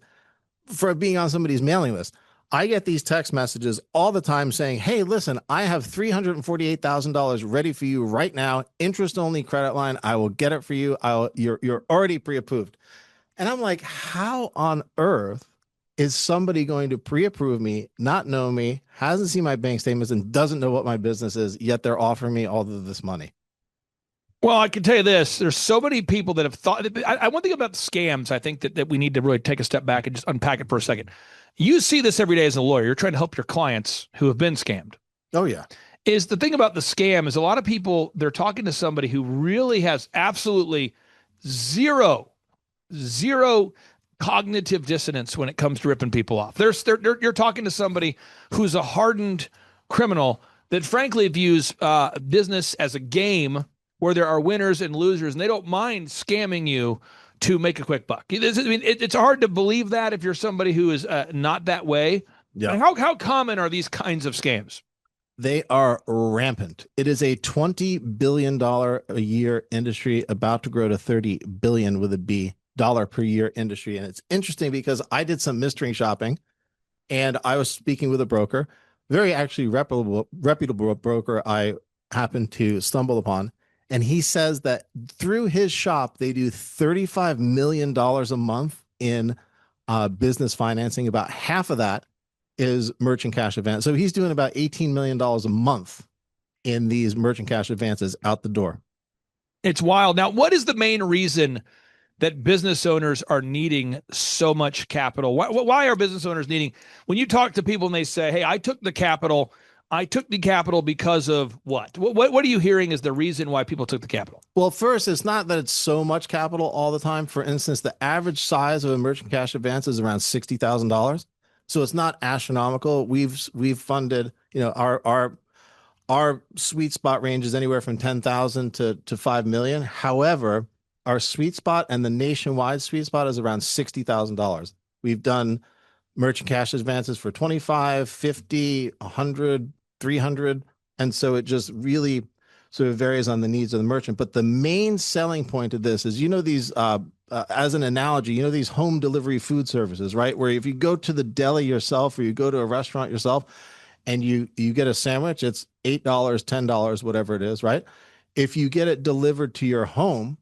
for being on somebody's mailing list. I get these text messages all the time saying, hey, listen, I have $348,000 ready for you right now. Interest only credit line. I will get it for you. You're already pre-approved. And I'm like, how on earth is somebody going to pre-approve me, not know me, hasn't seen my bank statements and doesn't know what my business is, yet they're offering me all of this money?
Well, I can tell you this. There's so many people that have thought. One thing about scams, I think that we need to really take a step back and just unpack it for a second. You see this every day as a lawyer. You're trying to help your clients who have been scammed.
Oh, yeah.
Is the thing about the scam is a lot of people, they're talking to somebody who really has absolutely zero cognitive dissonance when it comes to ripping people off. You're talking to somebody who's a hardened criminal that frankly views business as a game where there are winners and losers, and they don't mind scamming you to make a quick buck. It's hard to believe that if you're somebody who is not that way.
Yeah.
How common are these kinds of scams?
They are rampant. It is a $20 billion a year industry, about to grow to $30 billion with a B dollar per year industry. And it's interesting because I did some mystery shopping and I was speaking with a broker, very actually reputable broker I happened to stumble upon. And he says that through his shop, they do $35 million a month in business financing. About half of that is merchant cash advance. So he's doing about $18 million a month in these merchant cash advances out the door.
It's wild. Now, what is the main reason that business owners are needing so much capital? Why are business owners needing, when you talk to people and they say, hey, I took the capital I took the capital because of what? What are you hearing is the reason why people took the capital?
Well, first, it's not that it's so much capital all the time. For instance, the average size of a merchant cash advance is around $60,000. So it's not astronomical. We've funded, our sweet spot range is anywhere from 10,000 to 5 million. However, our sweet spot and the nationwide sweet spot is around $60,000. We've done merchant cash advances for 25, 50, 100, 300. And so it just really sort of varies on the needs of the merchant. But the main selling point of this is, these, as an analogy, these home delivery food services, right? Where if you go to the deli yourself or you go to a restaurant yourself and you get a sandwich, it's $8, $10, whatever it is, right? If you get it delivered to your home,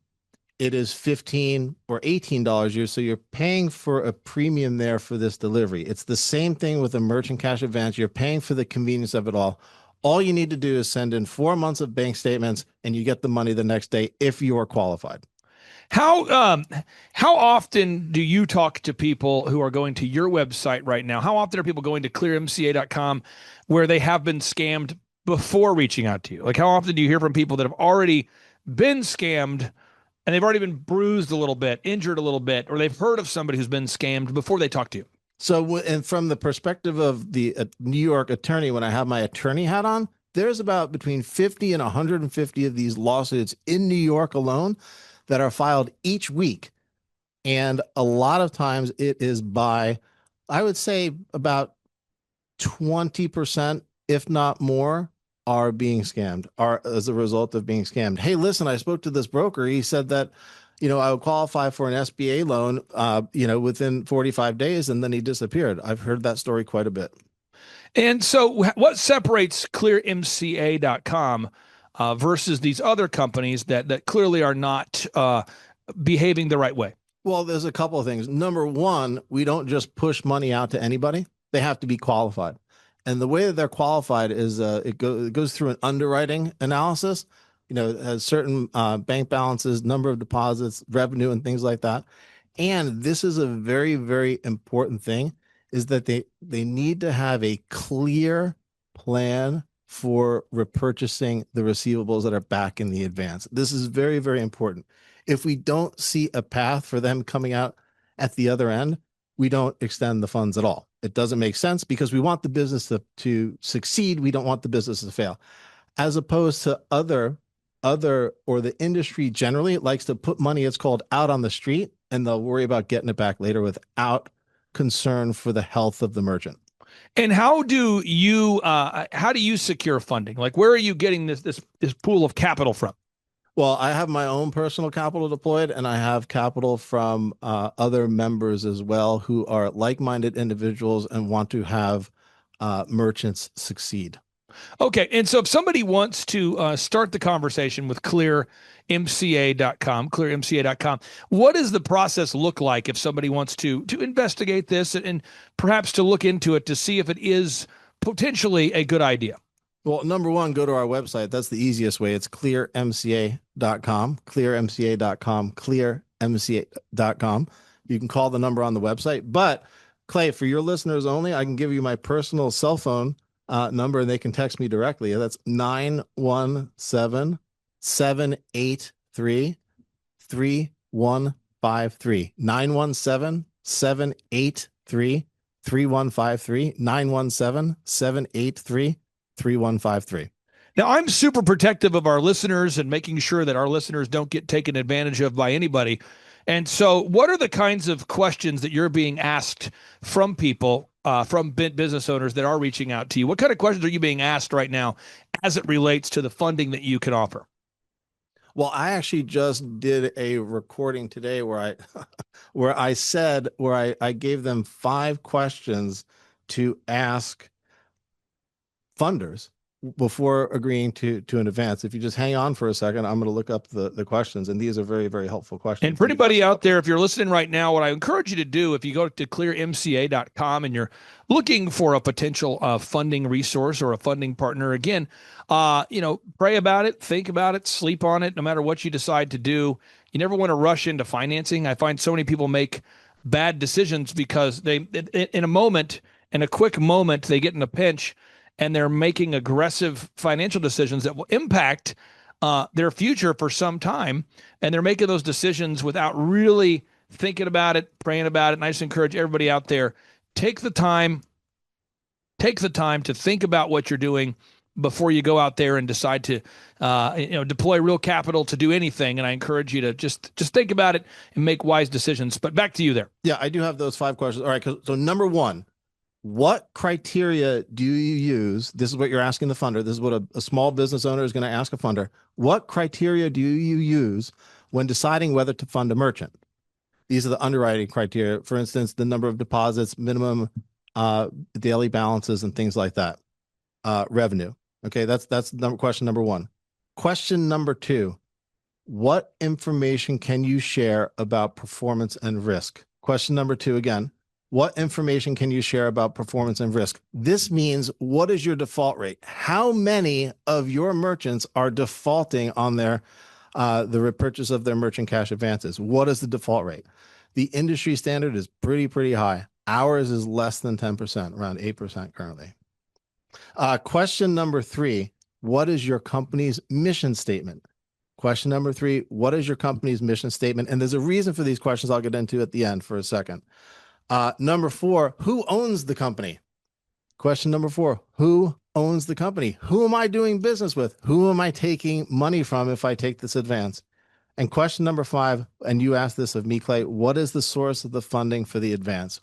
it is $15 or $18. So you're paying for a premium there for this delivery. It's the same thing with a merchant cash advance. You're paying for the convenience of it all. All you need to do is send in 4 months of bank statements and you get the money the next day if you are qualified.
How often do you talk to people who are going to your website right now? How often are people going to clearmca.com where they have been scammed before reaching out to you? Like, how often do you hear from people that have already been scammed and they've already been bruised a little bit, injured a little bit, or they've heard of somebody who's been scammed before they talk to you?
So, and from the perspective of the New York attorney, when I have my attorney hat on, there's about between 50 and 150 of these lawsuits in New York alone that are filed each week. And a lot of times it is by, I would say about 20%, if not more, are being scammed, are as a result of being scammed. Hey, listen, I spoke to this broker. He said that, I would qualify for an SBA loan, within 45 days, and then he disappeared. I've heard that story quite a bit.
And so what separates clearmca.com versus these other companies that clearly are not behaving the right way?
Well, there's a couple of things. Number one, we don't just push money out to anybody. They have to be qualified. And the way that they're qualified is it goes through an underwriting analysis. It has certain bank balances, number of deposits, revenue, and things like that. And this is a very, very important thing, is that they need to have a clear plan for repurchasing the receivables that are back in the advance. This is very, very important. If we don't see a path for them coming out at the other end, we don't extend the funds at all. It doesn't make sense because we want the business to succeed. We don't want the business to fail. As opposed to other or the industry generally likes to put money, it's called, out on the street, and they'll worry about getting it back later without concern for the health of the merchant.
And how do you secure funding? Like, where are you getting this pool of capital from?
Well, I have my own personal capital deployed, and I have capital from other members as well who are like-minded individuals and want to have merchants succeed.
Okay. And so if somebody wants to start the conversation with clearmca.com, what does the process look like if somebody wants to investigate this and perhaps to look into it to see if it is potentially a good idea?
Well, number one, go to our website. That's the easiest way. It's clearmca.com, clearmca.com. You can call the number on the website. But Clay, for your listeners only, I can give you my personal cell phone number, and they can text me directly. That's 917-783-3153. 917-783-3153. 917-783-3153.
Now, I'm super protective of our listeners and making sure that our listeners don't get taken advantage of by anybody. And so what are the kinds of questions that you're being asked from people, from business owners that are reaching out to you? What kind of questions are you being asked right now as it relates to the funding that you can offer?
Well, I actually just did a recording today where I gave them 5 questions to ask funders before agreeing to an advance. If you just hang on for a second, I'm going to look up the questions, and these are very, very helpful questions.
And for anybody out there, if you're listening right now, what I encourage you to do, if you go to clearmca.com and you're looking for a potential funding resource or a funding partner, again, pray about it, think about it, sleep on it, no matter what you decide to do. You never want to rush into financing. I find so many people make bad decisions because they, in a quick moment, they get in a pinch and they're making aggressive financial decisions that will impact their future for some time. And they're making those decisions without really thinking about it, praying about it. And I just encourage everybody out there, take the time to think about what you're doing before you go out there and decide to deploy real capital to do anything. And I encourage you to just think about it and make wise decisions. But back to you there.
Yeah, I do have those 5 questions. All right. So number 1, what criteria do you use? This is what you're asking the funder. This is what a small business owner is going to ask a funder. What criteria do you use when deciding whether to fund a merchant? These are the underwriting criteria. For instance, the number of deposits, minimum daily balances, and things like that. Revenue. Okay, that's question number 1. Question number 2, what information can you share about performance and risk? Question number 2 again, what information can you share about performance and risk? This means, what is your default rate? How many of your merchants are defaulting on their the repurchase of their merchant cash advances? What is the default rate? The industry standard is pretty high. Ours is less than 10%, around 8% currently. Question number 3, what is your company's mission statement? Question number 3, what is your company's mission statement? And there's a reason for these questions I'll get into at the end for a second. Number 4, who owns the company? Question number 4, who owns the company? Who am I doing business with? Who am I taking money from if I take this advance? And question number 5, and you asked this of me, Clay, what is the source of the funding for the advance?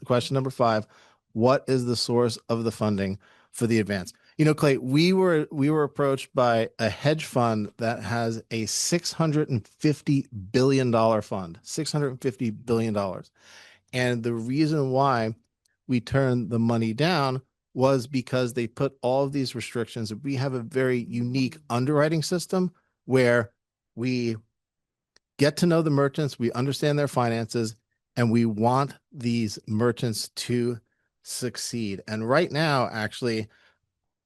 Question number 5, what is the source of the funding for the advance? You know, Clay, we were approached by a hedge fund that has a $650 billion fund, $650 billion. And the reason why we turned the money down was because they put all of these restrictions. We have a very unique underwriting system where we get to know the merchants, we understand their finances, and we want these merchants to succeed. And right now, actually,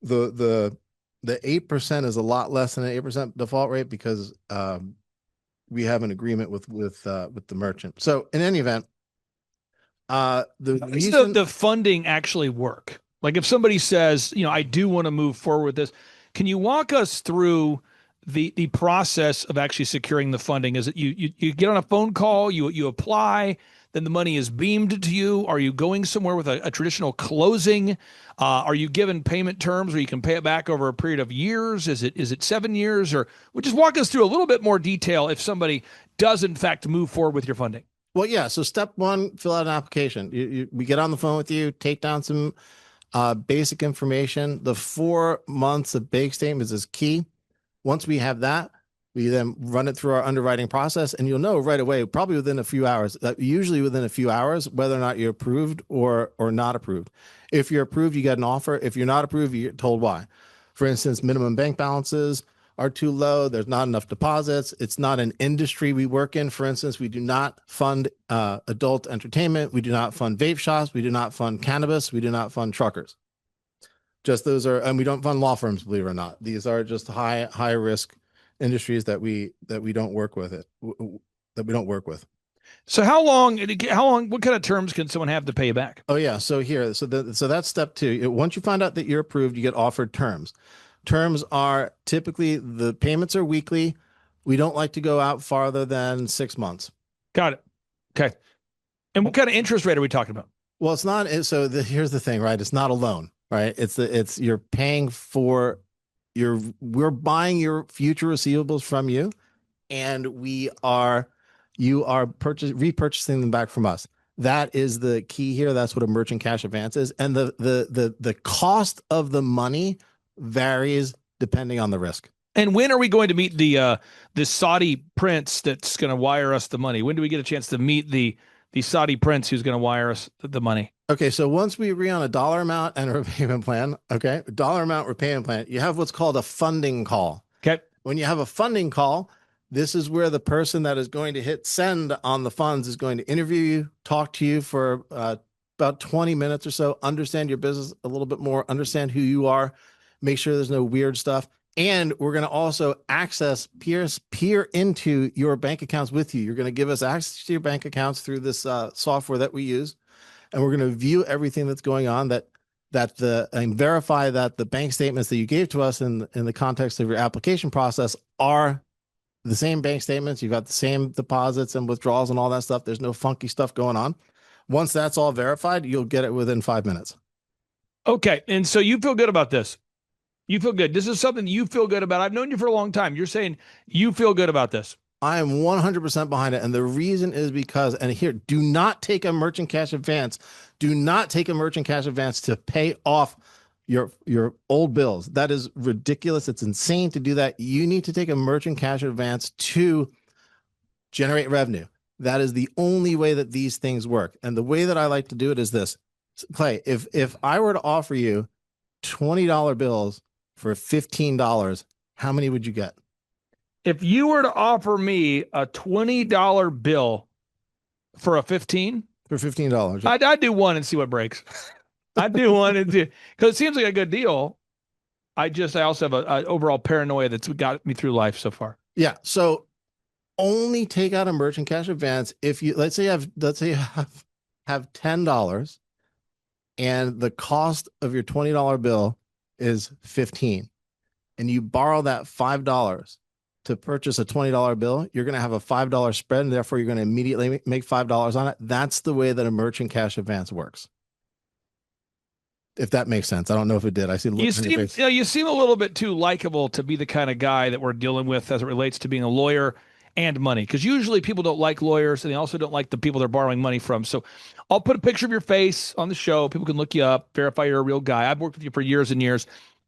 the 8% is a lot less than an 8% default rate because we have an agreement with the merchant. So in any event,
the funding actually work? Like if somebody says, I do want to move forward with this, can you walk us through the process of actually securing the funding? Is it you get on a phone call, you apply, then the money is beamed to you? Are you going somewhere with a traditional closing? Are you given payment terms where you can pay it back over a period of years? Is it 7 years? Or just walk us through a little bit more detail if somebody does in fact move forward with your funding.
Well, yeah. So step 1, fill out an application. We get on the phone with you, take down some basic information. The 4 months of bank statements is key. Once we have that, we then run it through our underwriting process, and you'll know right away, probably within a few hours, usually within a few hours, whether or not you're approved or not approved. If you're approved, you get an offer. If you're not approved, you get told why. For instance, minimum bank balances are too low. There's not enough deposits. It's not an industry we work in. For instance, we do not fund adult entertainment. We do not fund vape shops. We do not fund cannabis. We do not fund truckers. Just those are, and we don't fund law firms, believe it or not. These are just high risk industries that we don't work with
So how long, what kind of terms can someone have to pay you back?
Oh yeah. So that's step 2. Once you find out that you're approved, you get offered terms. Terms are typically, the payments are weekly. We don't like to go out farther than 6 months.
Got it. Okay. And what kind of interest rate are we talking about?
Well, it's not. So here's the thing, right? It's not a loan, right? It's you're paying for we're buying your future receivables from you, and you are repurchasing them back from us. That is the key here. That's what a merchant cash advance is. And the cost of the money varies depending on the risk.
And when are we going to meet the Saudi prince that's going to wire us the money? When do we get a chance to meet the Saudi prince who's going to wire us the money?
Okay, so once we agree on a dollar amount and a repayment plan, okay, dollar amount repayment plan, you have what's called a funding call.
Okay.
When you have a funding call, this is where the person that is going to hit send on the funds is going to interview you, talk to you for about 20 minutes or so, understand your business a little bit more, understand who you are, make sure there's no weird stuff. And we're going to also peer into your bank accounts with you. You're going to give us access to your bank accounts through this software that we use. And we're going to view everything that's going on that and verify that the bank statements that you gave to us in the context of your application process are the same bank statements. You've got the same deposits and withdrawals and all that stuff. There's no funky stuff going on. Once that's all verified, you'll get it within 5 minutes.
Okay. And so you feel good about this. You feel good. This is something you feel good about. I've known you for a long time. You're saying you feel good about this.
I am 100% behind it. And the reason is because, and here, do not take a merchant cash advance. Do not take a merchant cash advance to pay off your old bills. That is ridiculous. It's insane to do that. You need to take a merchant cash advance to generate revenue. That is the only way that these things work. And the way that I like to do it is this. Clay, if I were to offer you $20 bills for $15, how many would you get?
If you were to offer me a $20 bill for a 15,
for $15,
I'd do one and see what breaks. I'd do one and do, because it seems like a good deal. I also have an overall paranoia that's got me through life so far.
Yeah. So only take out a merchant cash advance if you, let's say you have $10 and the cost of your $20 bill is $15, and you borrow that $5 to purchase a $20 bill, you're going to have a $5 spread, and therefore you're going to immediately make $5 on it. That's the way that a merchant cash advance works. If that makes sense. I don't know if it did. I see the look on your face.
You seem a little bit too likable to be the kind of guy that we're dealing with as it relates to being a lawyer and money. Because usually people don't like lawyers, and they also don't like the people they're borrowing money from. So I'll put a picture of your face on the show. People can look you up, verify you're a real guy. I've worked with you for years and years.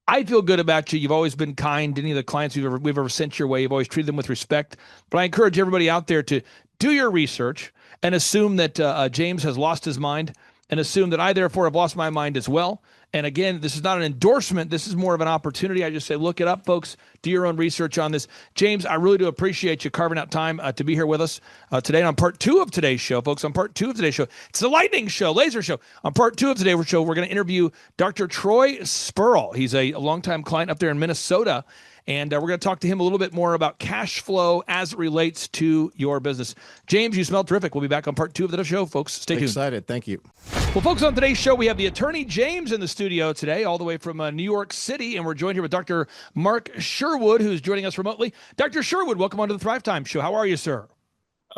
I feel good about you. You've always been kind to any of the clients we've ever sent your way. You've always treated them with respect. But I encourage everybody out there to do your research and assume that James has lost his mind, and assume that I therefore have lost my mind as well. And again, this is not an endorsement. This is more of an opportunity. I just say, look it up, folks. Do your own research on this. James, I really do appreciate you carving out time to be here with us today on part 2 of today's show, folks. On part 2 of today's show, it's the lightning show, laser show. On part 2 of today's show, we're going to interview Dr. Troy Spurl. He's a longtime client up there in Minnesota. And we're going to talk to him a little bit more about cash flow as it relates to your business. James, you smell terrific. We'll be back on part 2 of the show, folks. Stay tuned.
Excited. Thank you.
Well, folks, on today's show, we have the attorney James in the studio today, all the way from New York City. And we're joined here with Dr. Mark Sherwood, who's joining us remotely. Dr. Sherwood, welcome onto the Thrivetime show. How are you, sir?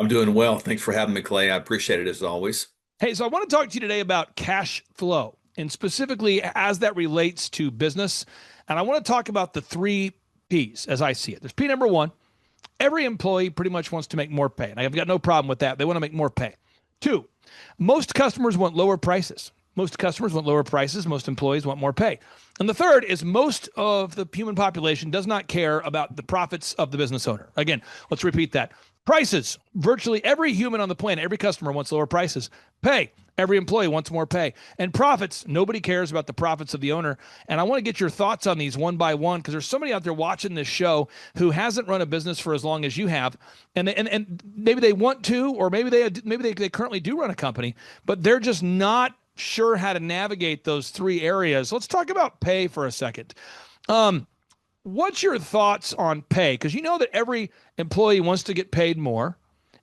I'm doing well. Thanks for having me, Clay. I appreciate it as always.
Hey, so I want to talk to you today about cash flow, and specifically as that relates to business. And I want to talk about the 3 P's as I see it. There's P number 1. Every employee pretty much wants to make more pay. And I've got no problem with that. They want to make more pay. 2, most customers want lower prices. Most customers want lower prices. Most employees want more pay. And the 3rd is most of the human population does not care about the profits of the business owner. Again, let's repeat that. Prices. Virtually every human on the planet, every customer wants lower prices. Pay. Every employee wants more pay. And profits. Nobody cares about the profits of the owner. And I want to get your thoughts on these one by one, because there's somebody out there watching this show who hasn't run a business for as long as you have, and maybe they want to, or maybe they currently do run a company, but they're just not sure how to navigate those 3 areas. Let's talk about pay for a second. What's your thoughts on pay? Because you know that every employee wants to get paid more.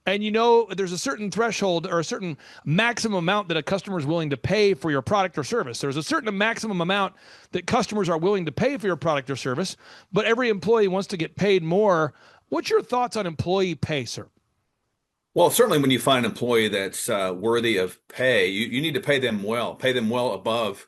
And you know there's a certain threshold or a certain maximum amount that a customer is willing to pay for your product or service. There's a certain maximum amount that customers are willing to pay for your product or service, but every employee wants to get paid more. What's your thoughts on employee pay, sir?
Well, certainly when you find an employee that's worthy of pay, you need to pay them well above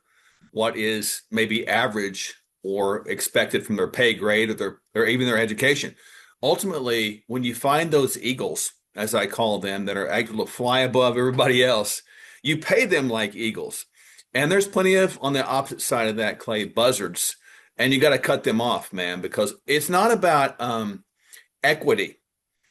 what is maybe average or expected from their pay grade or even their education. Ultimately, when you find those eagles, as I call them, that are able to fly above everybody else, you pay them like eagles. And there's plenty of, on the opposite side of that, Clay, buzzards. And you got to cut them off, man, because it's not about equity.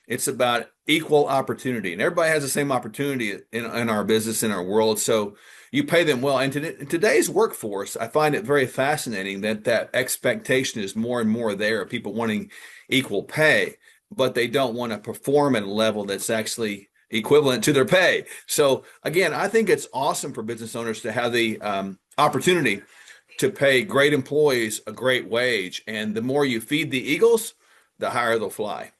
It's about equal opportunity. And everybody has the same opportunity in our business, in our world. So you pay them well. And in today's workforce, I find it very fascinating that expectation is more and more there, people wanting equal pay, but they don't want to perform at a level that's actually equivalent to their pay. So again, I think it's awesome for business owners to have the opportunity to pay great employees a great wage. And the more you feed the eagles, the higher they'll fly.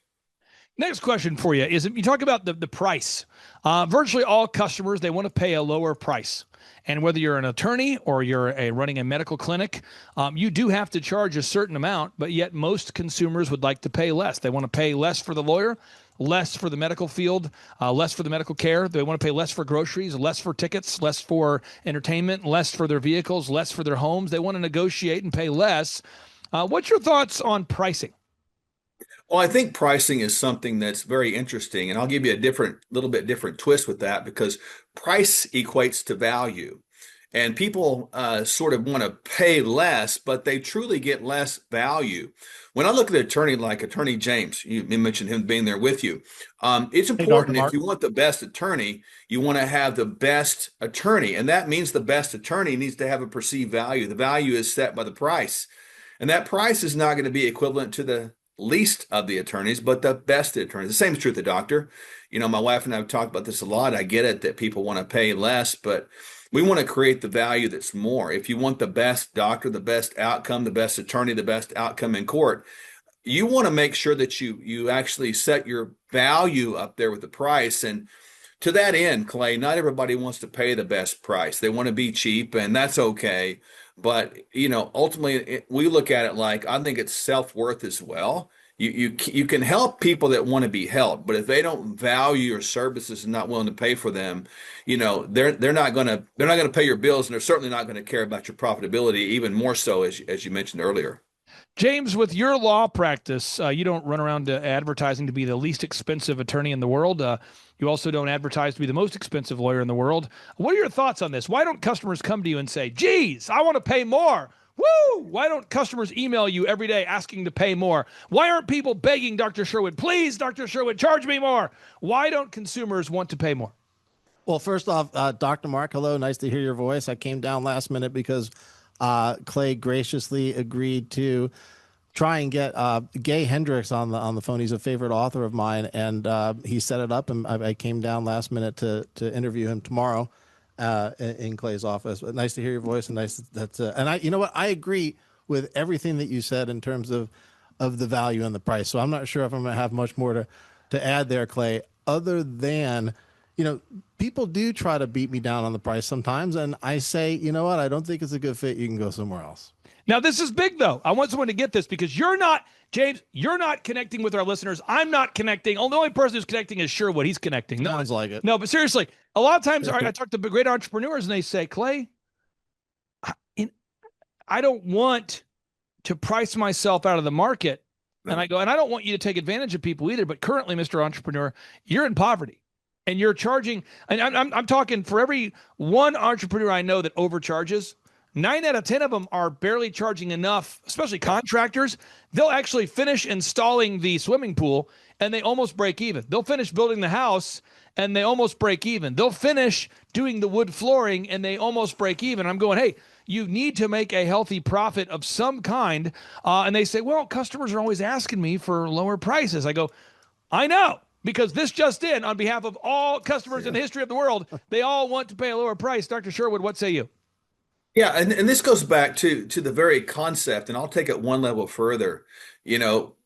Next question for you is, you talk about the price. Virtually all customers, they want to pay a lower price. And whether you're an attorney or you're running a medical clinic, you do have to charge a certain amount, but yet most consumers would like to pay less. They want to pay less for the lawyer, less for the medical field, less for the medical care. They want to pay less for groceries, less for tickets, less for entertainment, less for their vehicles, less for their homes. They want to negotiate and pay less. What's your thoughts on pricing?
Well, I think pricing is something that's very interesting, and I'll give you a little bit different twist with that because price equates to value. And people sort of want to pay less, but they truly get less value. When I look at an attorney like Attorney James, you mentioned him being there with you. It's important if you want the best attorney, you want to have the best attorney. And that means the best attorney needs to have a perceived value. The value is set by the price. And that price is not going to be equivalent to the least of the attorneys, but the best attorneys. The same is true with the doctor. You know, my wife and I have talked about this a lot. I get it that people want to pay less, but we want to create the value that's more. If you want the best doctor, the best outcome, the best attorney, the best outcome in court, you want to make sure that you actually set your value up there with the price. And to that end, Clay, not everybody wants to pay the best price. They want to be cheap, and that's okay. But, you know, ultimately, we look at it like I think it's self-worth as well. You can help people that want to be helped, but if they don't value your services and not willing to pay for them, you know, they're not going to pay your bills, and they're certainly not going to care about your profitability, even more so as you mentioned earlier.
James, with your law practice, you don't run around advertising to be the least expensive attorney in the world. You also don't advertise to be the most expensive lawyer in the world. What are your thoughts on this? Why don't customers come to you and say, geez, I want to pay more? Woo! Why don't customers email you every day asking to pay more? Why aren't people begging Dr. Sherwood, please, Dr. Sherwood, charge me more? Why don't consumers want to pay more?
Well, first off, Dr. Mark, hello. Nice to hear your voice. I came down last minute because Clay graciously agreed to try and get Gay Hendricks on the phone. He's a favorite author of mine, and he set it up, and I came down last minute to interview him tomorrow in Clay's office. But nice to hear your voice, and you know what? I agree with everything that you said in terms of the value and the price. So I'm not sure if I'm going to have much more to add there, Clay, other than, you know, people do try to beat me down on the price sometimes, and I say, you know what? I don't think it's a good fit. You can go somewhere else.
Now, this is big, though. I want someone to get this because James, you're not connecting with our listeners. I'm not connecting. Oh, the only person who's connecting is Sherwood. He's connecting. No,
sounds like it.
No, but seriously, a lot of times I talk to great entrepreneurs and they say, Clay, I don't want to price myself out of the market. And I go, and I don't want you to take advantage of people either. But currently, Mr. Entrepreneur, you're in poverty. And you're charging, and I'm talking for every one entrepreneur I know that overcharges, 9 out of 10 of them are barely charging enough, especially contractors. They'll actually finish installing the swimming pool and they almost break even. They'll finish building the house and they almost break even. They'll finish doing the wood flooring and they almost break even. I'm going, hey, you need to make a healthy profit of some kind. And they say, well, customers are always asking me for lower prices. I go, I know. Because this just in, on behalf of all customers in the history of the world, they all want to pay a lower price. Dr. Sherwood, what say you?
Yeah, and this goes back to the very concept, and I'll take it one level further. You know,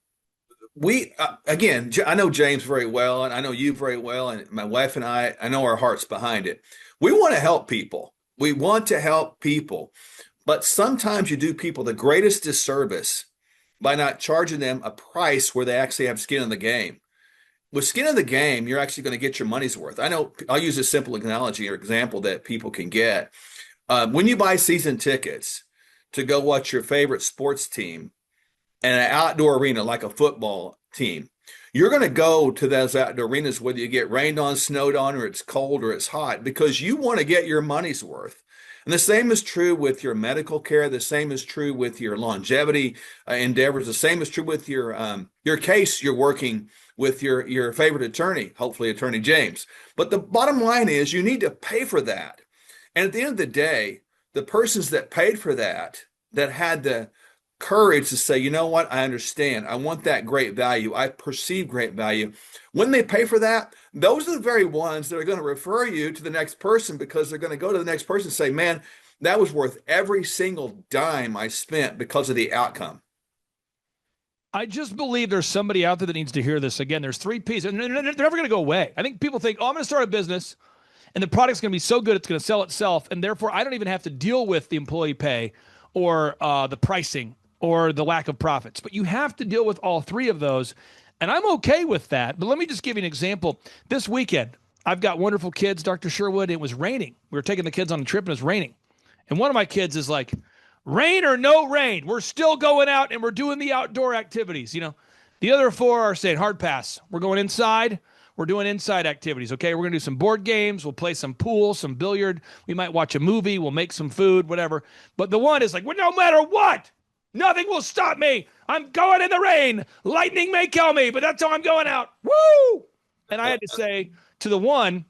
we again, I know James very well, and I know you very well, and my wife and I know our hearts behind it. We want to help people. We want to help people, but sometimes you do people the greatest disservice by not charging them a price where they actually have skin in the game. With skin in the game, you're actually going to get your money's worth. I know I'll use a simple analogy or example that people can get. When you buy season tickets to go watch your favorite sports team in an outdoor arena like a football team, you're going to go to those outdoor arenas whether you get rained on, snowed on, or it's cold or it's hot because you want to get your money's worth. And the same is true with your medical care. The same is true with your longevity endeavors. The same is true with your case you're working with your favorite attorney, hopefully Attorney James. But the bottom line is you need to pay for that. And at the end of the day, the persons that paid for that had the courage to say, you know what, I understand. I want that great value. I perceive great value. When they pay for that, those are the very ones that are going to refer you to the next person because they're going to go to the next person and say, man, that was worth every single dime I spent because of the outcome.
I just believe there's somebody out there that needs to hear this. Again, there's 3 Ps, and they're never going to go away. I think people think, oh, I'm going to start a business, and the product's going to be so good it's going to sell itself, and therefore I don't even have to deal with the employee pay or the pricing or the lack of profits. But you have to deal with all three of those, and I'm okay with that. But let me just give you an example. This weekend, I've got wonderful kids, Dr. Sherwood. It was raining. We were taking the kids on a trip, and it was raining. And one of my kids is like, rain or no rain, we're still going out and we're doing the outdoor activities. The other four are saying, hard pass. We're going inside. We're doing inside activities, okay? We're going to do some board games. We'll play some pool, some billiard. We might watch a movie. We'll make some food, whatever. But the one is like, well, no matter what, nothing will stop me. I'm going in the rain. Lightning may kill me, but that's how I'm going out. Woo! And I had to say to the one,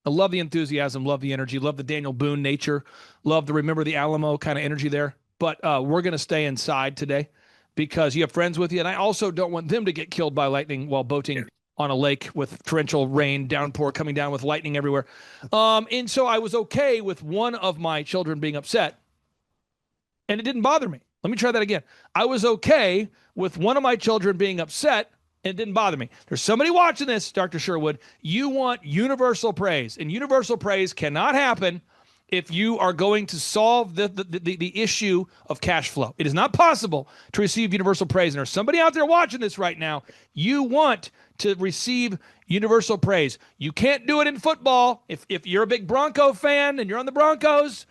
I love the enthusiasm, love the energy, love the Daniel Boone nature, love the Remember the Alamo kind of energy there. But we're going to stay inside today because you have friends with you. And I also don't want them to get killed by lightning while boating on a lake with torrential rain, downpour coming down with lightning everywhere. And so I was okay with one of my children being upset, and it didn't bother me. Let me try that again. I was okay with one of my children being upset, and it didn't bother me. There's somebody watching this, Dr. Sherwood. You want universal praise, and universal praise cannot happen if you are going to solve the issue of cash flow. It is not possible to receive universal praise. And there's somebody out there watching this right now. You want to receive universal praise. You can't do it in football. If you're a big Bronco fan and you're on the Broncos,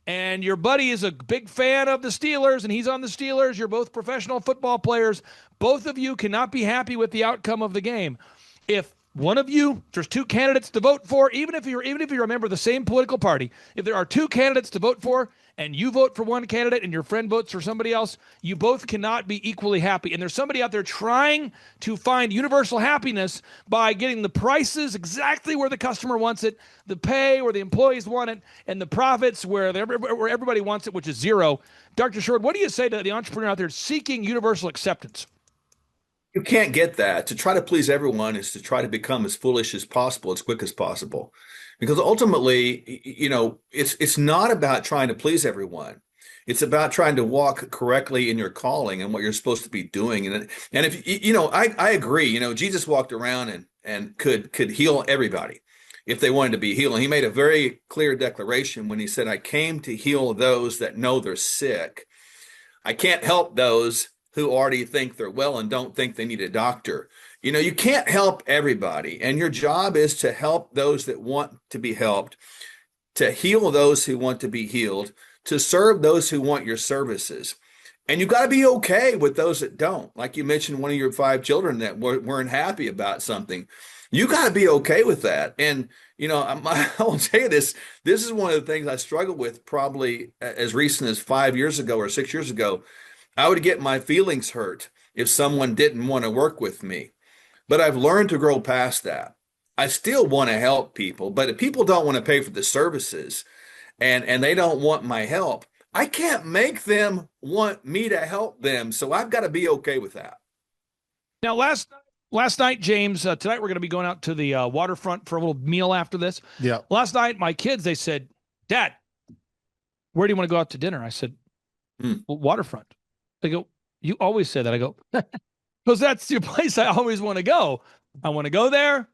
and your buddy is a big fan of the Steelers and he's on the Steelers, you're both professional football players, both of you cannot be happy with the outcome of the game. If one of you, there's two candidates to vote for, even if you're a member of the same political party, if there are two candidates to vote for and you vote for one candidate and your friend votes for somebody else, you both cannot be equally happy. And there's somebody out there trying to find universal happiness by getting the prices exactly where the customer wants it, the pay where the employees want it, and the profits where everybody wants it, which is zero. Dr. Short, what do you say to the entrepreneur out there seeking universal acceptance?
You can't get that. To try to please everyone is to try to become as foolish as possible, as quick as possible. Because ultimately, it's not about trying to please everyone. It's about trying to walk correctly in your calling and what you're supposed to be doing. And if I agree. Jesus walked around and could heal everybody if they wanted to be healed. And he made a very clear declaration when he said, "I came to heal those that know they're sick. I can't help those who already think they're well and don't think they need a doctor." You can't help everybody, and your job is to help those that want to be helped, to heal those who want to be healed, to serve those who want your services. And you've got to be okay with those that don't. Like you mentioned, one of your 5 children that weren't happy about something. You got to be okay with that. And, I will tell you this is one of the things I struggled with probably as recent as 5 years ago or 6 years ago. I would get my feelings hurt if someone didn't want to work with me. But I've learned to grow past that. I still want to help people, but if people don't want to pay for the services and they don't want my help, I can't make them want me to help them. So I've got to be okay with that.
Now, last night, James, tonight we're going to be going out to the waterfront for a little meal after this.
Yeah.
Last night, my kids, they said, "Dad, where do you want to go out to dinner?" I said, "Well, waterfront." They go, "You always say that." I go, because that's the place I always want to go. I want to go there.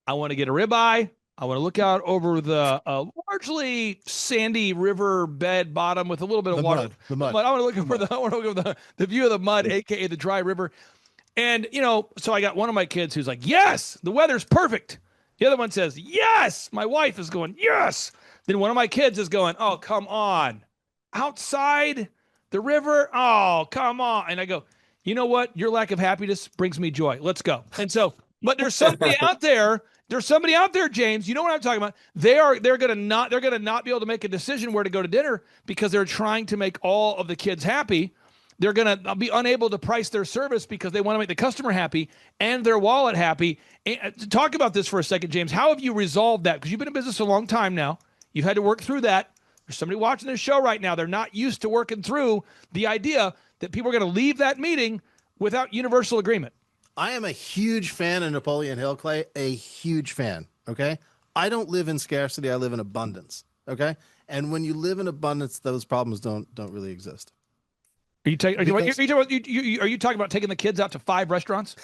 I want to get a ribeye. I want to look out over the largely sandy river bed bottom with a little bit of water.
The mud.
But I want to look over the view of the mud, aka the dry river. And so I got one of my kids who's like, "Yes, the weather's perfect." The other one says, "Yes." My wife is going, "Yes." Then one of my kids is going, "Oh, come on, outside the river. Oh, come on." And I go, "You know what? Your lack of happiness brings me joy. Let's go." And so, but there's somebody out there. There's somebody out there, James. You know what I'm talking about? They're gonna not be able to make a decision where to go to dinner because they're trying to make all of the kids happy. They're gonna be unable to price their service because they want to make the customer happy and their wallet happy. And talk about this for a second, James. How have you resolved that? Because you've been in business a long time now. You've had to work through that. There's somebody watching this show right now. They're not used to working through the idea that people are going to leave that meeting without universal agreement.
I am a huge fan of Napoleon Hill, Clay, a huge fan. Okay. I don't live in scarcity. I live in abundance. Okay. And when you live in abundance, those problems don't really exist.
Are you talking about taking the kids out to 5 restaurants?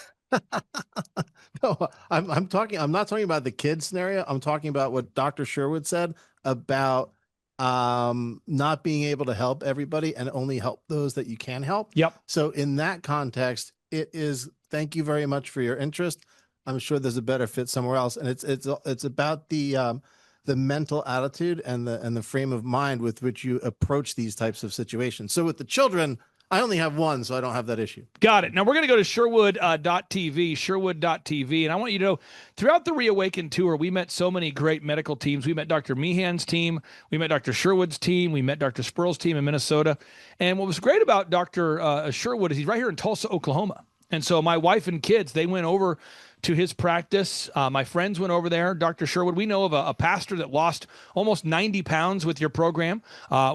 No, I'm talking. I'm not talking about the kid scenario. I'm talking about what Dr. Sherwood said about not being able to help everybody and only help those that you can help.
Yep.
So in that context, it is. Thank you very much for your interest. I'm sure there's a better fit somewhere else, and it's about the mental attitude and the frame of mind with which you approach these types of situations. So with the children, I only have one, so I don't have that issue.
Got it. Now we're going to go to Sherwood.tv, Sherwood.tv. And I want you to know, throughout the Reawaken tour, we met so many great medical teams. We met Dr. Meehan's team. We met Dr. Sherwood's team. We met Dr. Spurl's team in Minnesota. And what was great about Dr. Sherwood is he's right here in Tulsa, Oklahoma. And so my wife and kids, they went over to his practice. My friends went over there. Dr. Sherwood, we know of a pastor that lost almost 90 pounds with your program.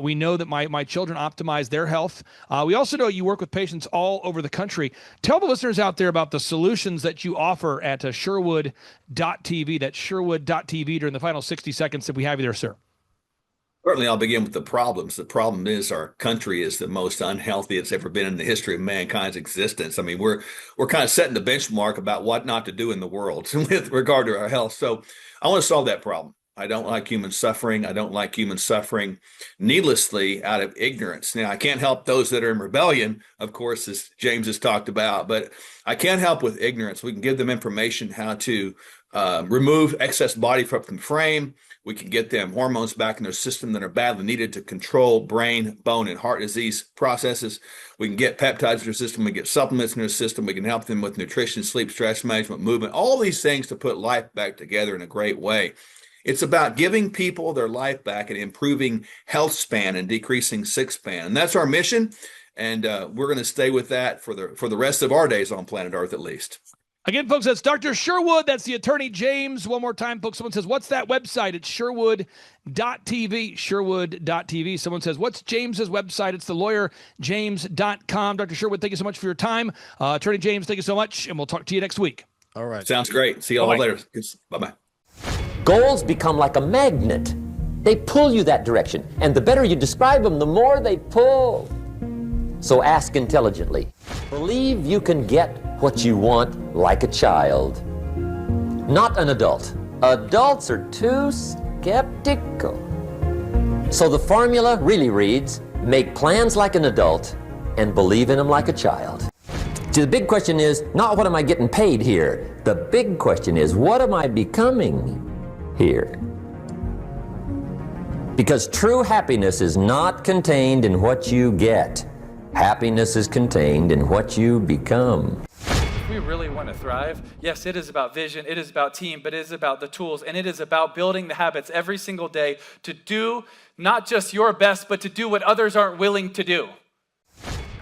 We know that my children optimize their health. We also know you work with patients all over the country. Tell the listeners out there about the solutions that you offer at Sherwood.tv. That's Sherwood.tv during the final 60 seconds that we have you there, sir.
Certainly, I'll begin with the problems. The problem is our country is the most unhealthy it's ever been in the history of mankind's existence. I mean, we're kind of setting the benchmark about what not to do in the world with regard to our health. So I want to solve that problem. I don't like human suffering. I don't like human suffering needlessly out of ignorance. Now, I can't help those that are in rebellion, of course, as James has talked about, but I can't help with ignorance. We can give them information how to remove excess body fat from the frame. We can get them hormones back in their system that are badly needed to control brain, bone, and heart disease processes. We can get peptides in their system. We get supplements in their system. We can help them with nutrition, sleep, stress management, movement, all these things to put life back together in a great way. It's about giving people their life back and improving health span and decreasing sick span. And that's our mission. And we're going to stay with that for the rest of our days on planet Earth, at least.
Again, folks, that's Dr. Sherwood. That's the attorney, James. One more time, folks. Someone says, what's that website? It's Sherwood.tv, Sherwood.tv. Someone says, what's James's website? It's the lawyer, James.com. Dr. Sherwood, thank you so much for your time. Attorney James, thank you so much, and we'll talk to you next week.
All right.
Sounds great. See you all later. Bye-bye.
Goals become like a magnet. They pull you that direction. And the better you describe them, the more they pull. So ask intelligently. Believe you can get what you want like a child, not an adult. Adults are too skeptical. So the formula really reads, make plans like an adult and believe in them like a child. See, the big question is not what am I getting paid here? The big question is what am I becoming here? Because true happiness is not contained in what you get. Happiness is contained in what you become.
If we really want to thrive, yes, it is about vision, it is about team, but it is about the tools, and it is about building the habits every single day to do not just your best, but to do what others aren't willing to do.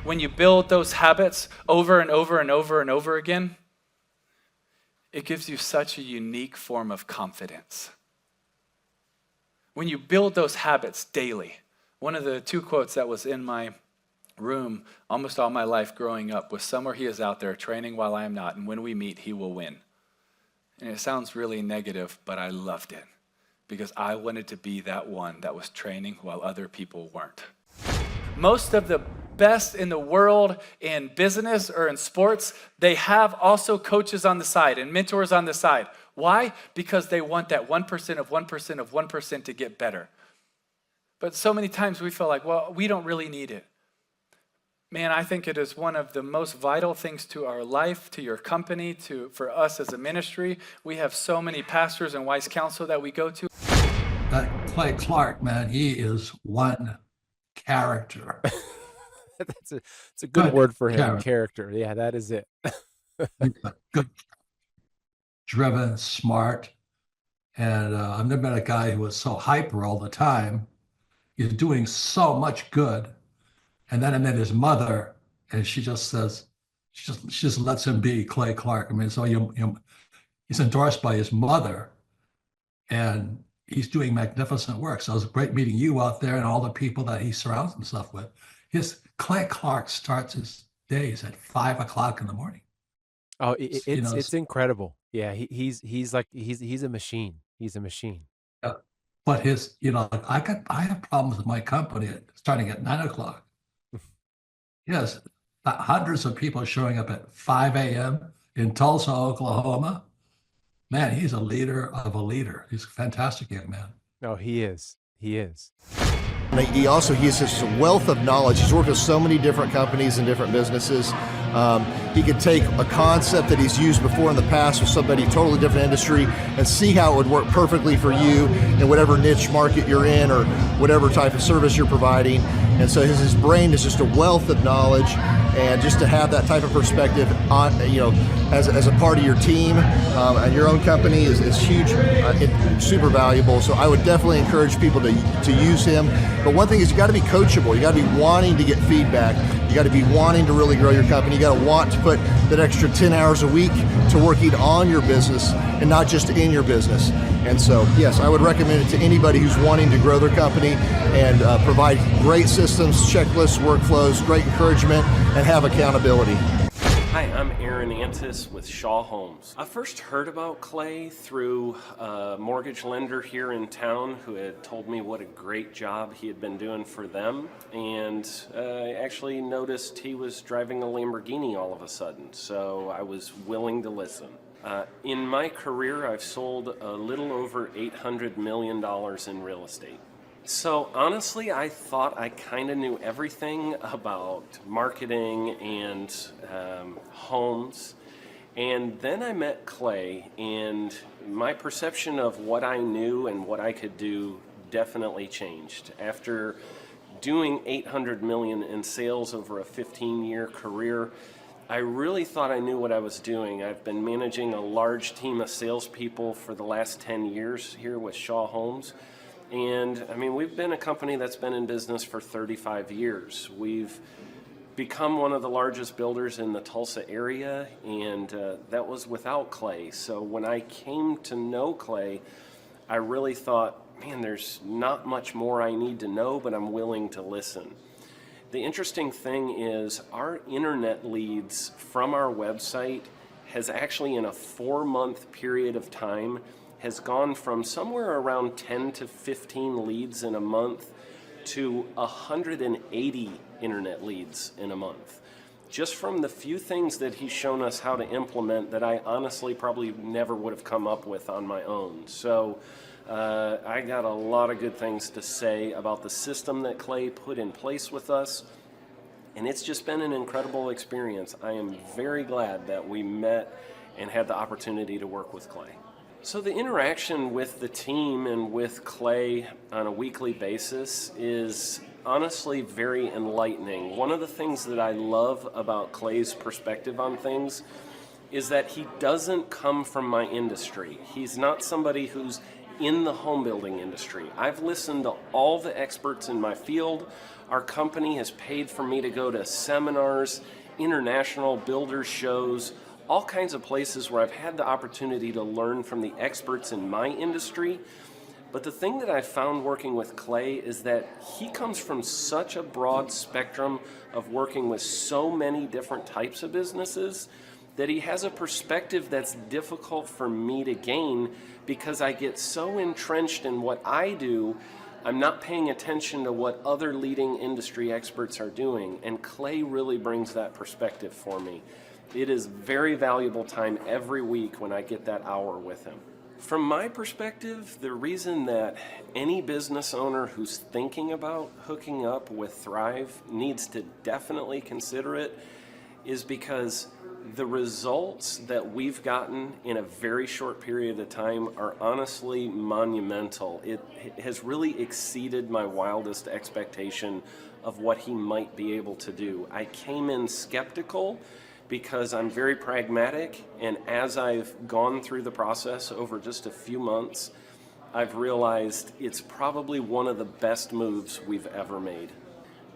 When you build those habits over and over and over and over again, it gives you such a unique form of confidence. When you build those habits daily, one of the two quotes that was in my room almost all my life growing up was, somewhere he is out there training while I am not, and when we meet, he will win. And it sounds really negative, but I loved it because I wanted to be that one that was training while other people weren't. Most of the best in the world in business or in sports, they have also coaches on the side and mentors on the side. Why? Because they want that 1% of 1% of 1% to get better. But so many times we feel like, well, we don't really need it. Man, I think it is one of the most vital things to our life, to your company, for us as a ministry. We have so many pastors and wise counsel that we go to.
That Clay Clark, man, he is one character.
It's a good word for him, character. Yeah, that is it.
Good, driven, smart. And I've never met a guy who was so hyper all the time. He's doing so much good. And then I met his mother, and she just says, she just lets him be Clay Clark. I mean, so he's endorsed by his mother, and he's doing magnificent work. So it was great meeting you out there and all the people that he surrounds himself with. Clay Clark starts his days at 5 o'clock in the morning.
Oh, it's incredible. Yeah, he's a machine. He's a machine.
But I have problems with my company starting at 9 o'clock. Yes, hundreds of people showing up at 5 a.m. in Tulsa, Oklahoma. Man, he's a leader of a leader. He's a fantastic young man.
Oh, he is. He is.
He has just a wealth of knowledge. He's worked with so many different companies and different businesses. He could take a concept that he's used before in the past with somebody totally different industry and see how it would work perfectly for you in whatever niche market you're in or whatever type of service you're providing. And so his brain is just a wealth of knowledge, and just to have that type of perspective on, as a part of your team and your own company is huge, super valuable. So I would definitely encourage people to use him. But one thing is, you got to be coachable. You got to be wanting to get feedback. You got to be wanting to really grow your company. You got to want to put that extra 10 hours a week to working on your business and not just in your business. And so, yes, I would recommend it to anybody who's wanting to grow their company and provide great systems, checklists, workflows, great encouragement, and have accountability.
Hi, I'm Aaron Antis with Shaw Homes. I first heard about Clay through a mortgage lender here in town who had told me what a great job he had been doing for them, and I actually noticed he was driving a Lamborghini all of a sudden, so I was willing to listen. In my career, I've sold a little over $800 million in real estate. So honestly, I thought I kind of knew everything about marketing and homes. And then I met Clay, and my perception of what I knew and what I could do definitely changed. After doing $800 million in sales over a 15-year career, I really thought I knew what I was doing. I've been managing a large team of salespeople for the last 10 years here with Shaw Homes. And I mean, we've been a company that's been in business for 35 years. We've become one of the largest builders in the Tulsa area, and that was without Clay. So when I came to know Clay, I really thought, man, there's not much more I need to know, but I'm willing to listen. The interesting thing is our internet leads from our website has actually, in a 4-month period of time, has gone from somewhere around 10 to 15 leads in a month to 180 internet leads in a month. Just from the few things that he's shown us how to implement that I honestly probably never would have come up with on my own. So I got a lot of good things to say about the system that Clay put in place with us, and it's just been an incredible experience. I am very glad that we met and had the opportunity to work with Clay. So the interaction with the team and with Clay on a weekly basis is honestly very enlightening. One of the things that I love about Clay's perspective on things is that he doesn't come from my industry. He's not somebody who's in the home building industry. I've listened to all the experts in my field. Our company has paid for me to go to seminars, international builder shows, all kinds of places where I've had the opportunity to learn from the experts in my industry. But the thing that I found working with Clay is that he comes from such a broad spectrum of working with so many different types of businesses that he has a perspective that's difficult for me to gain because I get so entrenched in what I do, I'm not paying attention to what other leading industry experts are doing. And Clay really brings that perspective for me. It is very valuable time every week when I get that hour with him. From my perspective, the reason that any business owner who's thinking about hooking up with Thrive needs to definitely consider it is because the results that we've gotten in a very short period of time are honestly monumental. It has really exceeded my wildest expectation of what he might be able to do. I came in skeptical because I'm very pragmatic, and as I've gone through the process over just a few months, I've realized it's probably one of the best moves we've ever made.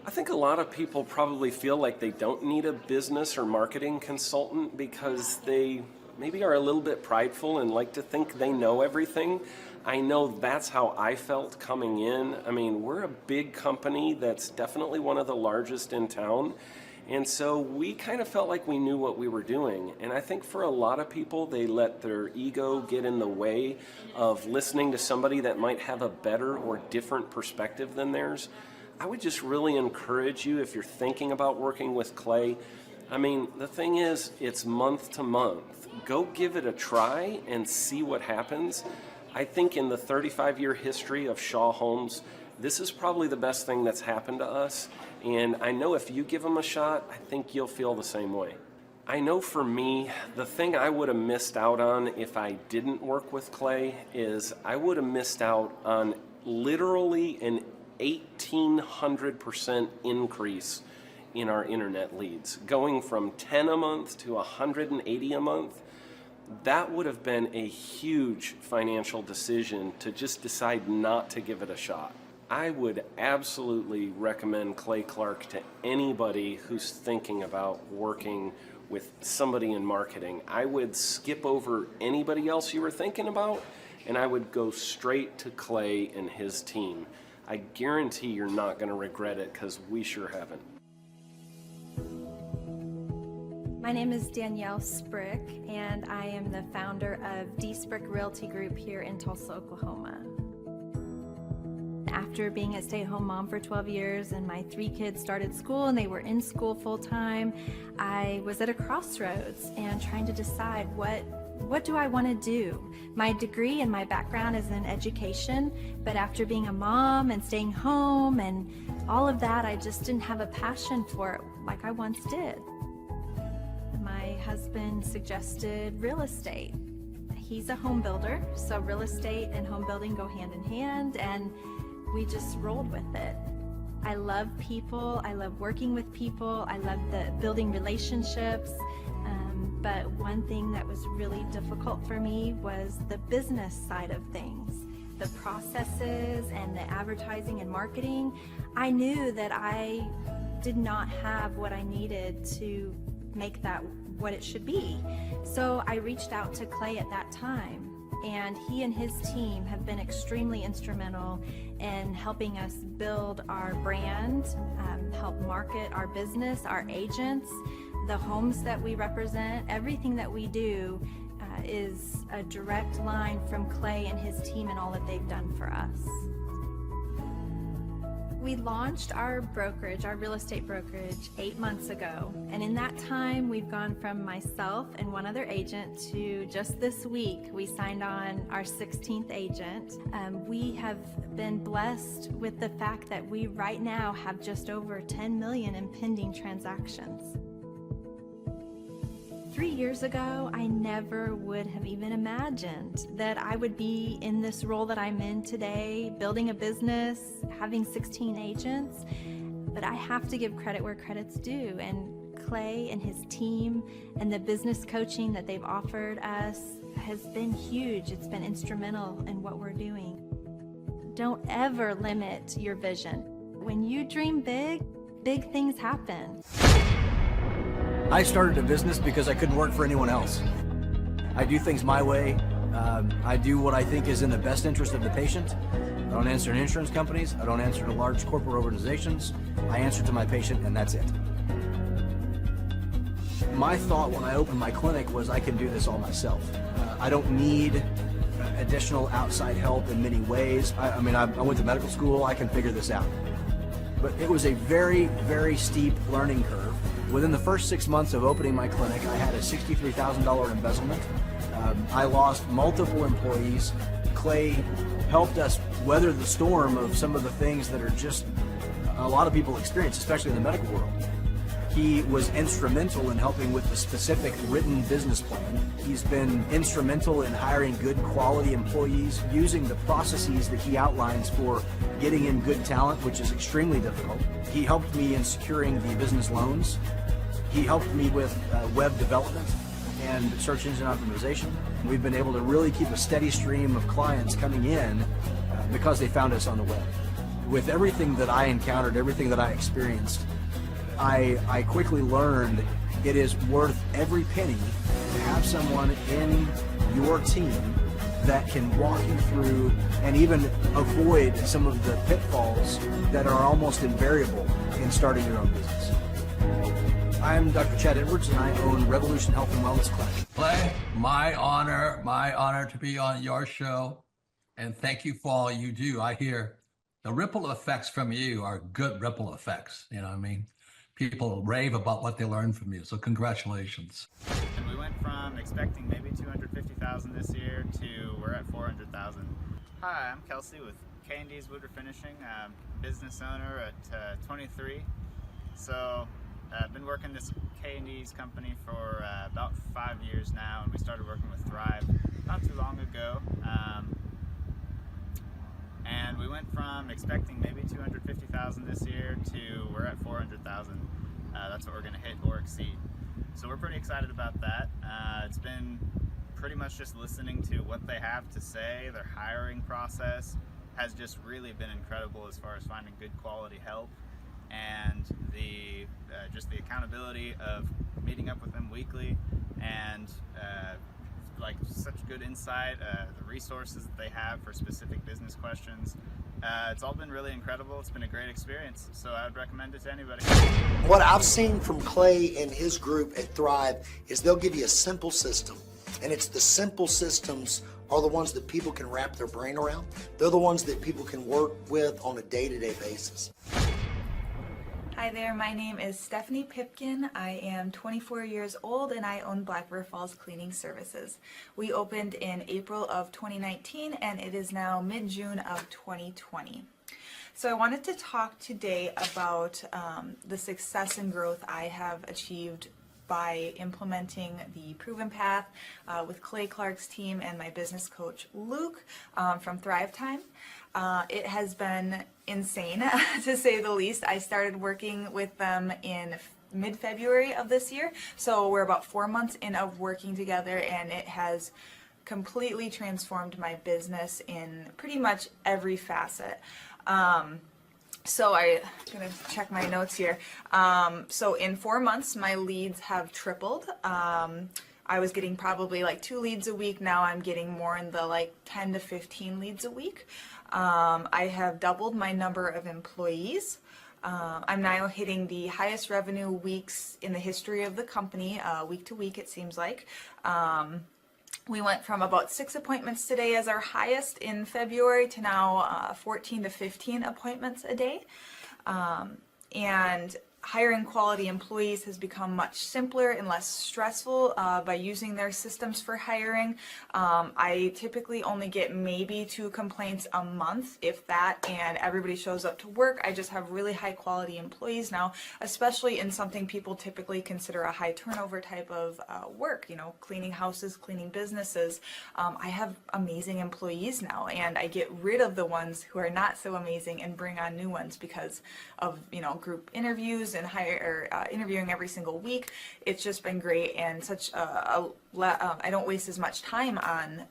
I think a lot of people probably feel like they don't need a business or marketing consultant because they maybe are a little bit prideful and like to think they know everything. I know that's how I felt coming in. I mean, we're a big company that's definitely one of the largest in town. And so we kind of felt like we knew what we were doing. And I think for a lot of people, they let their ego get in the way of listening to somebody that might have a better or different perspective than theirs. I would just really encourage you, if you're thinking about working with Clay, I mean, the thing is, it's month to month. Go give it a try and see what happens. I think in the 35-year history of Shaw Homes, this is probably the best thing that's happened to us. And I know if you give them a shot, I think you'll feel the same way. I know for me, the thing I would have missed out on if I didn't work with Clay is I would have missed out on literally an 1,800% increase in our internet leads. Going from 10 a month to 180 a month, that would have been a huge financial decision to just decide not to give it a shot. I would absolutely recommend Clay Clark to anybody who's thinking about working with somebody in marketing. I would skip over anybody else you were thinking about, and I would go straight to Clay and his team. I guarantee you're not going to regret it, because we sure haven't.
My name is Danielle Sprick, and I am the founder of D Sprick Realty Group here in Tulsa, Oklahoma. After being a stay-at-home mom for 12 years and my 3 kids started school and they were in school full-time, I was at a crossroads and trying to decide what do I want to do? My degree and my background is in education, but after being a mom and staying home and all of that, I just didn't have a passion for it like I once did. My husband suggested real estate. He's a home builder, so real estate and home building go hand in hand, and we just rolled with it. I love people, I love working with people, I love building relationships, but one thing that was really difficult for me was the business side of things. The processes and the advertising and marketing. I knew that I did not have what I needed to make that what it should be. So I reached out to Clay at that time, and he and his team have been extremely instrumental in helping us build our brand, help market our business, our agents, the homes that we represent. Everything that we do is a direct line from Clay and his team and all that they've done for us. We launched our brokerage, our real estate brokerage, 8 months ago. And in that time, we've gone from myself and one other agent to just this week, we signed on our 16th agent. We have been blessed with the fact that we right now have just over 10 million in pending transactions. 3 years ago, I never would have even imagined that I would be in this role that I'm in today, building a business, having 16 agents. But I have to give credit where credit's due, and Clay and his team and the business coaching that they've offered us has been huge. It's been instrumental in what we're doing. Don't ever limit your vision. When you dream big, big things happen.
I started a business because I couldn't work for anyone else. I do things my way. I do what I think is in the best interest of the patient. I don't answer to insurance companies. I don't answer to large corporate organizations. I answer to my patient, and that's it. My thought when I opened my clinic was I can do this all myself. I don't need additional outside help in many ways. I went to medical school. I can figure this out. But it was a very, very steep learning curve. Within the first 6 months of opening my clinic, I had a $63,000 embezzlement. I lost multiple employees. Clay helped us weather the storm of some of the things that are just a lot of people experience, especially in the medical world. He was instrumental in helping with the specific written business plan. He's been instrumental in hiring good quality employees, using the processes that he outlines for getting in good talent, which is extremely difficult. He helped me in securing the business loans. He helped me with web development and search engine optimization. We've been able to really keep a steady stream of clients coming in because they found us on the web. With everything that I encountered, everything that I experienced, I quickly learned it is worth every penny to have someone in your team that can walk you through and even avoid some of the pitfalls that are almost invariable in starting your own business. I'm Dr. Chad Edwards, and I own Revolution Health and Wellness Clinic.
Clay, my honor to be on your show, and thank you for all you do. I hear the ripple effects from you are good ripple effects. You know what I mean? people rave about what they learned from you. So congratulations.
And we went from expecting maybe 250,000 this year to we're at 400,000. Hi, I'm Kelsey with K&D's Woodward Finishing. I'm business owner at 23. So I've been working this K&D's company for about 5 years now, and we started working with Thrive not too long ago. And we went from expecting maybe 250,000 this year to we're at 400,000. That's what we're going to hit or exceed. So we're pretty excited about that. It's been pretty much just listening to what they have to say. Their hiring process has just really been incredible as far as finding good quality help, and the just the accountability of meeting up with them weekly, and like such good insight, the resources that they have for specific business questions. It's all been really incredible. It's been a great experience, so I would recommend it to anybody.
What I've seen from Clay and his group at Thrive is they'll give you a simple system, and it's the simple systems are the ones that people can wrap their brain around. They're the ones that people can work with on a day-to-day basis.
Hi there, my name is Stephanie Pipkin. I am 24 years old and I own Black River Falls Cleaning Services. We opened in April of 2019 and it is now mid-June of 2020. So I wanted to talk today about the success and growth I have achieved by implementing the Proven Path with Clay Clark's team and my business coach Luke from Thrivetime. It has been insane to say the least. I started working with them in mid-February of this year, so we're about 4 months in of working together, and it has completely transformed my business in pretty much every facet. So I'm gonna check my notes here. So in 4 months, my leads have tripled. I was getting probably like 2 leads a week. Now I'm getting more in the like 10 to 15 leads a week. I have doubled my number of employees. I'm now hitting the highest revenue weeks in the history of the company, week to week it seems like. We went from about 6 appointments today as our highest in February to now 14 to 15 appointments a day. And hiring quality employees has become much simpler and less stressful by using their systems for hiring. I typically only get maybe 2 complaints a month, if that, and everybody shows up to work. I just have really high quality employees now, especially in something people typically consider a high turnover type of work, you know, cleaning houses, cleaning businesses. I have amazing employees now, and I get rid of the ones who are not so amazing and bring on new ones because of, you know, group interviews and interviewing every single week. It's just been great, and such I don't waste as much time on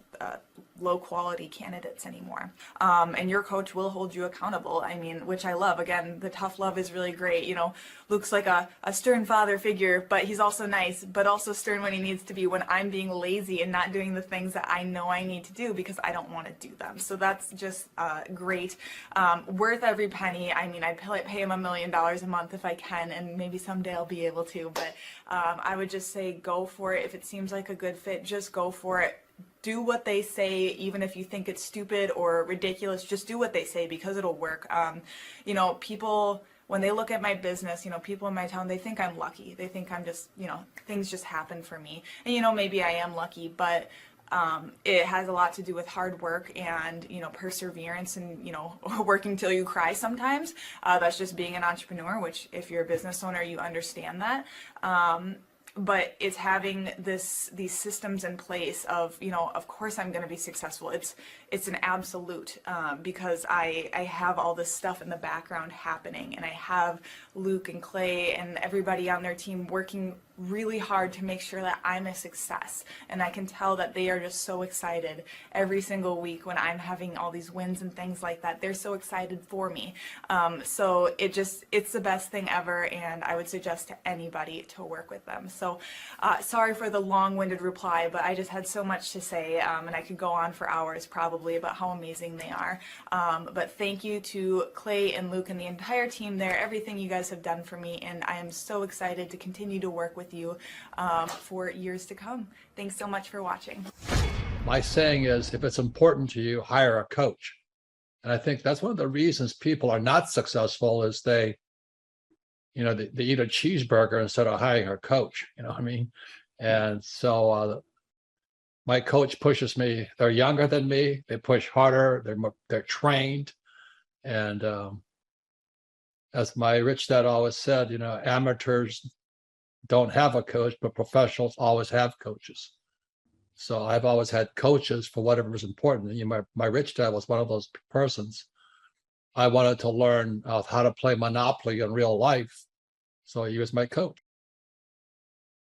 low quality candidates anymore. And your coach will hold you accountable. I mean, which I love. Again, the tough love is really great. You know, Luke's like a stern father figure, but he's also nice, but also stern when he needs to be, when I'm being lazy and not doing the things that I know I need to do because I don't want to do them. So that's just great. Worth every penny. I mean, I'd pay him $1 million a month if I can, and maybe someday I'll be able to, but I would just say go for it. If it seems like a good fit, just go for it. Do what they say, even if you think it's stupid or ridiculous, just do what they say because it'll work. You know, people, when they look at my business, you know, people in my town, they think I'm lucky. They think I'm just, you know, things just happen for me. And, you know, maybe I am lucky, but it has a lot to do with hard work and, you know, perseverance and, you know, working till you cry sometimes. That's just being an entrepreneur, which if you're a business owner, you understand that. But it's having these systems in place of, you know, of course I'm going to be successful. It's an absolute because I have all this stuff in the background happening, and I have Luke and Clay and everybody on their team working really hard to make sure that I'm a success. And I can tell that they are just so excited every single week when I'm having all these wins and things like that. They're so excited for me. So it's the best thing ever, and I would suggest to anybody to work with them. So sorry for the long-winded reply, but I just had so much to say, and I could go on for hours probably about how amazing they are. But thank you to Clay and Luke and the entire team there, everything you guys have done for me, and I am so excited to continue to work with you for years to come. Thanks so much for watching.
My saying is, if it's important to you, hire a coach. And I think that's one of the reasons people are not successful is they they eat a cheeseburger instead of hiring a coach. You know what I mean? And so my coach pushes me. They're younger than me. They push harder. They're trained. And as my rich dad always said, amateurs don't have a coach, but professionals always have coaches. So I've always had coaches for whatever was important. My rich dad was one of those persons. I wanted to learn how to play Monopoly in real life. So he was my coach.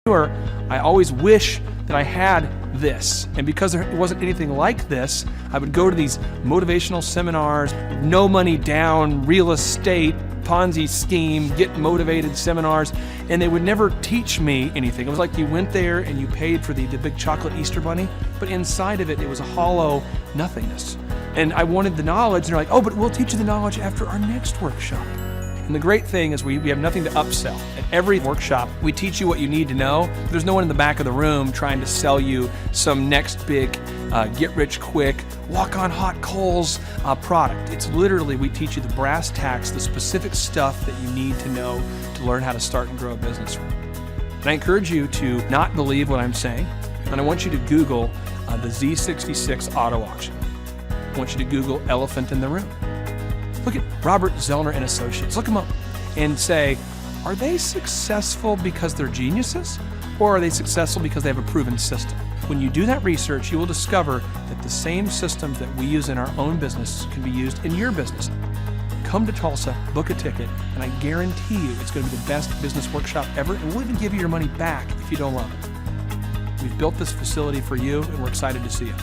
I always wish that I had this. And because there wasn't anything like this, I would go to these motivational seminars, no money down, real estate, Ponzi scheme, get motivated seminars, and they would never teach me anything. It was like you went there and you paid for the big chocolate Easter bunny, but inside of it, it was a hollow nothingness. And I wanted the knowledge, and they're like, oh, but we'll teach you the knowledge after our next workshop. And the great thing is we have nothing to upsell. At every workshop, we teach you what you need to know. There's no one in the back of the room trying to sell you some next big get-rich-quick, walk-on-hot coals product. It's literally, we teach you the brass tacks, the specific stuff that you need to know to learn how to start and grow a business. And I encourage you to not believe what I'm saying, and I want you to Google the Z66 auto auction. I want you to Google elephant in the room. Look at Robert Zellner and Associates. Look them up and say, are they successful because they're geniuses, or are they successful because they have a proven system? When you do that research, you will discover that the same systems that we use in our own business can be used in your business. Come to Tulsa, book a ticket, and I guarantee you it's going to be the best business workshop ever, and we'll even give you your money back if you don't love it. We've built this facility for you, and we're excited to see you.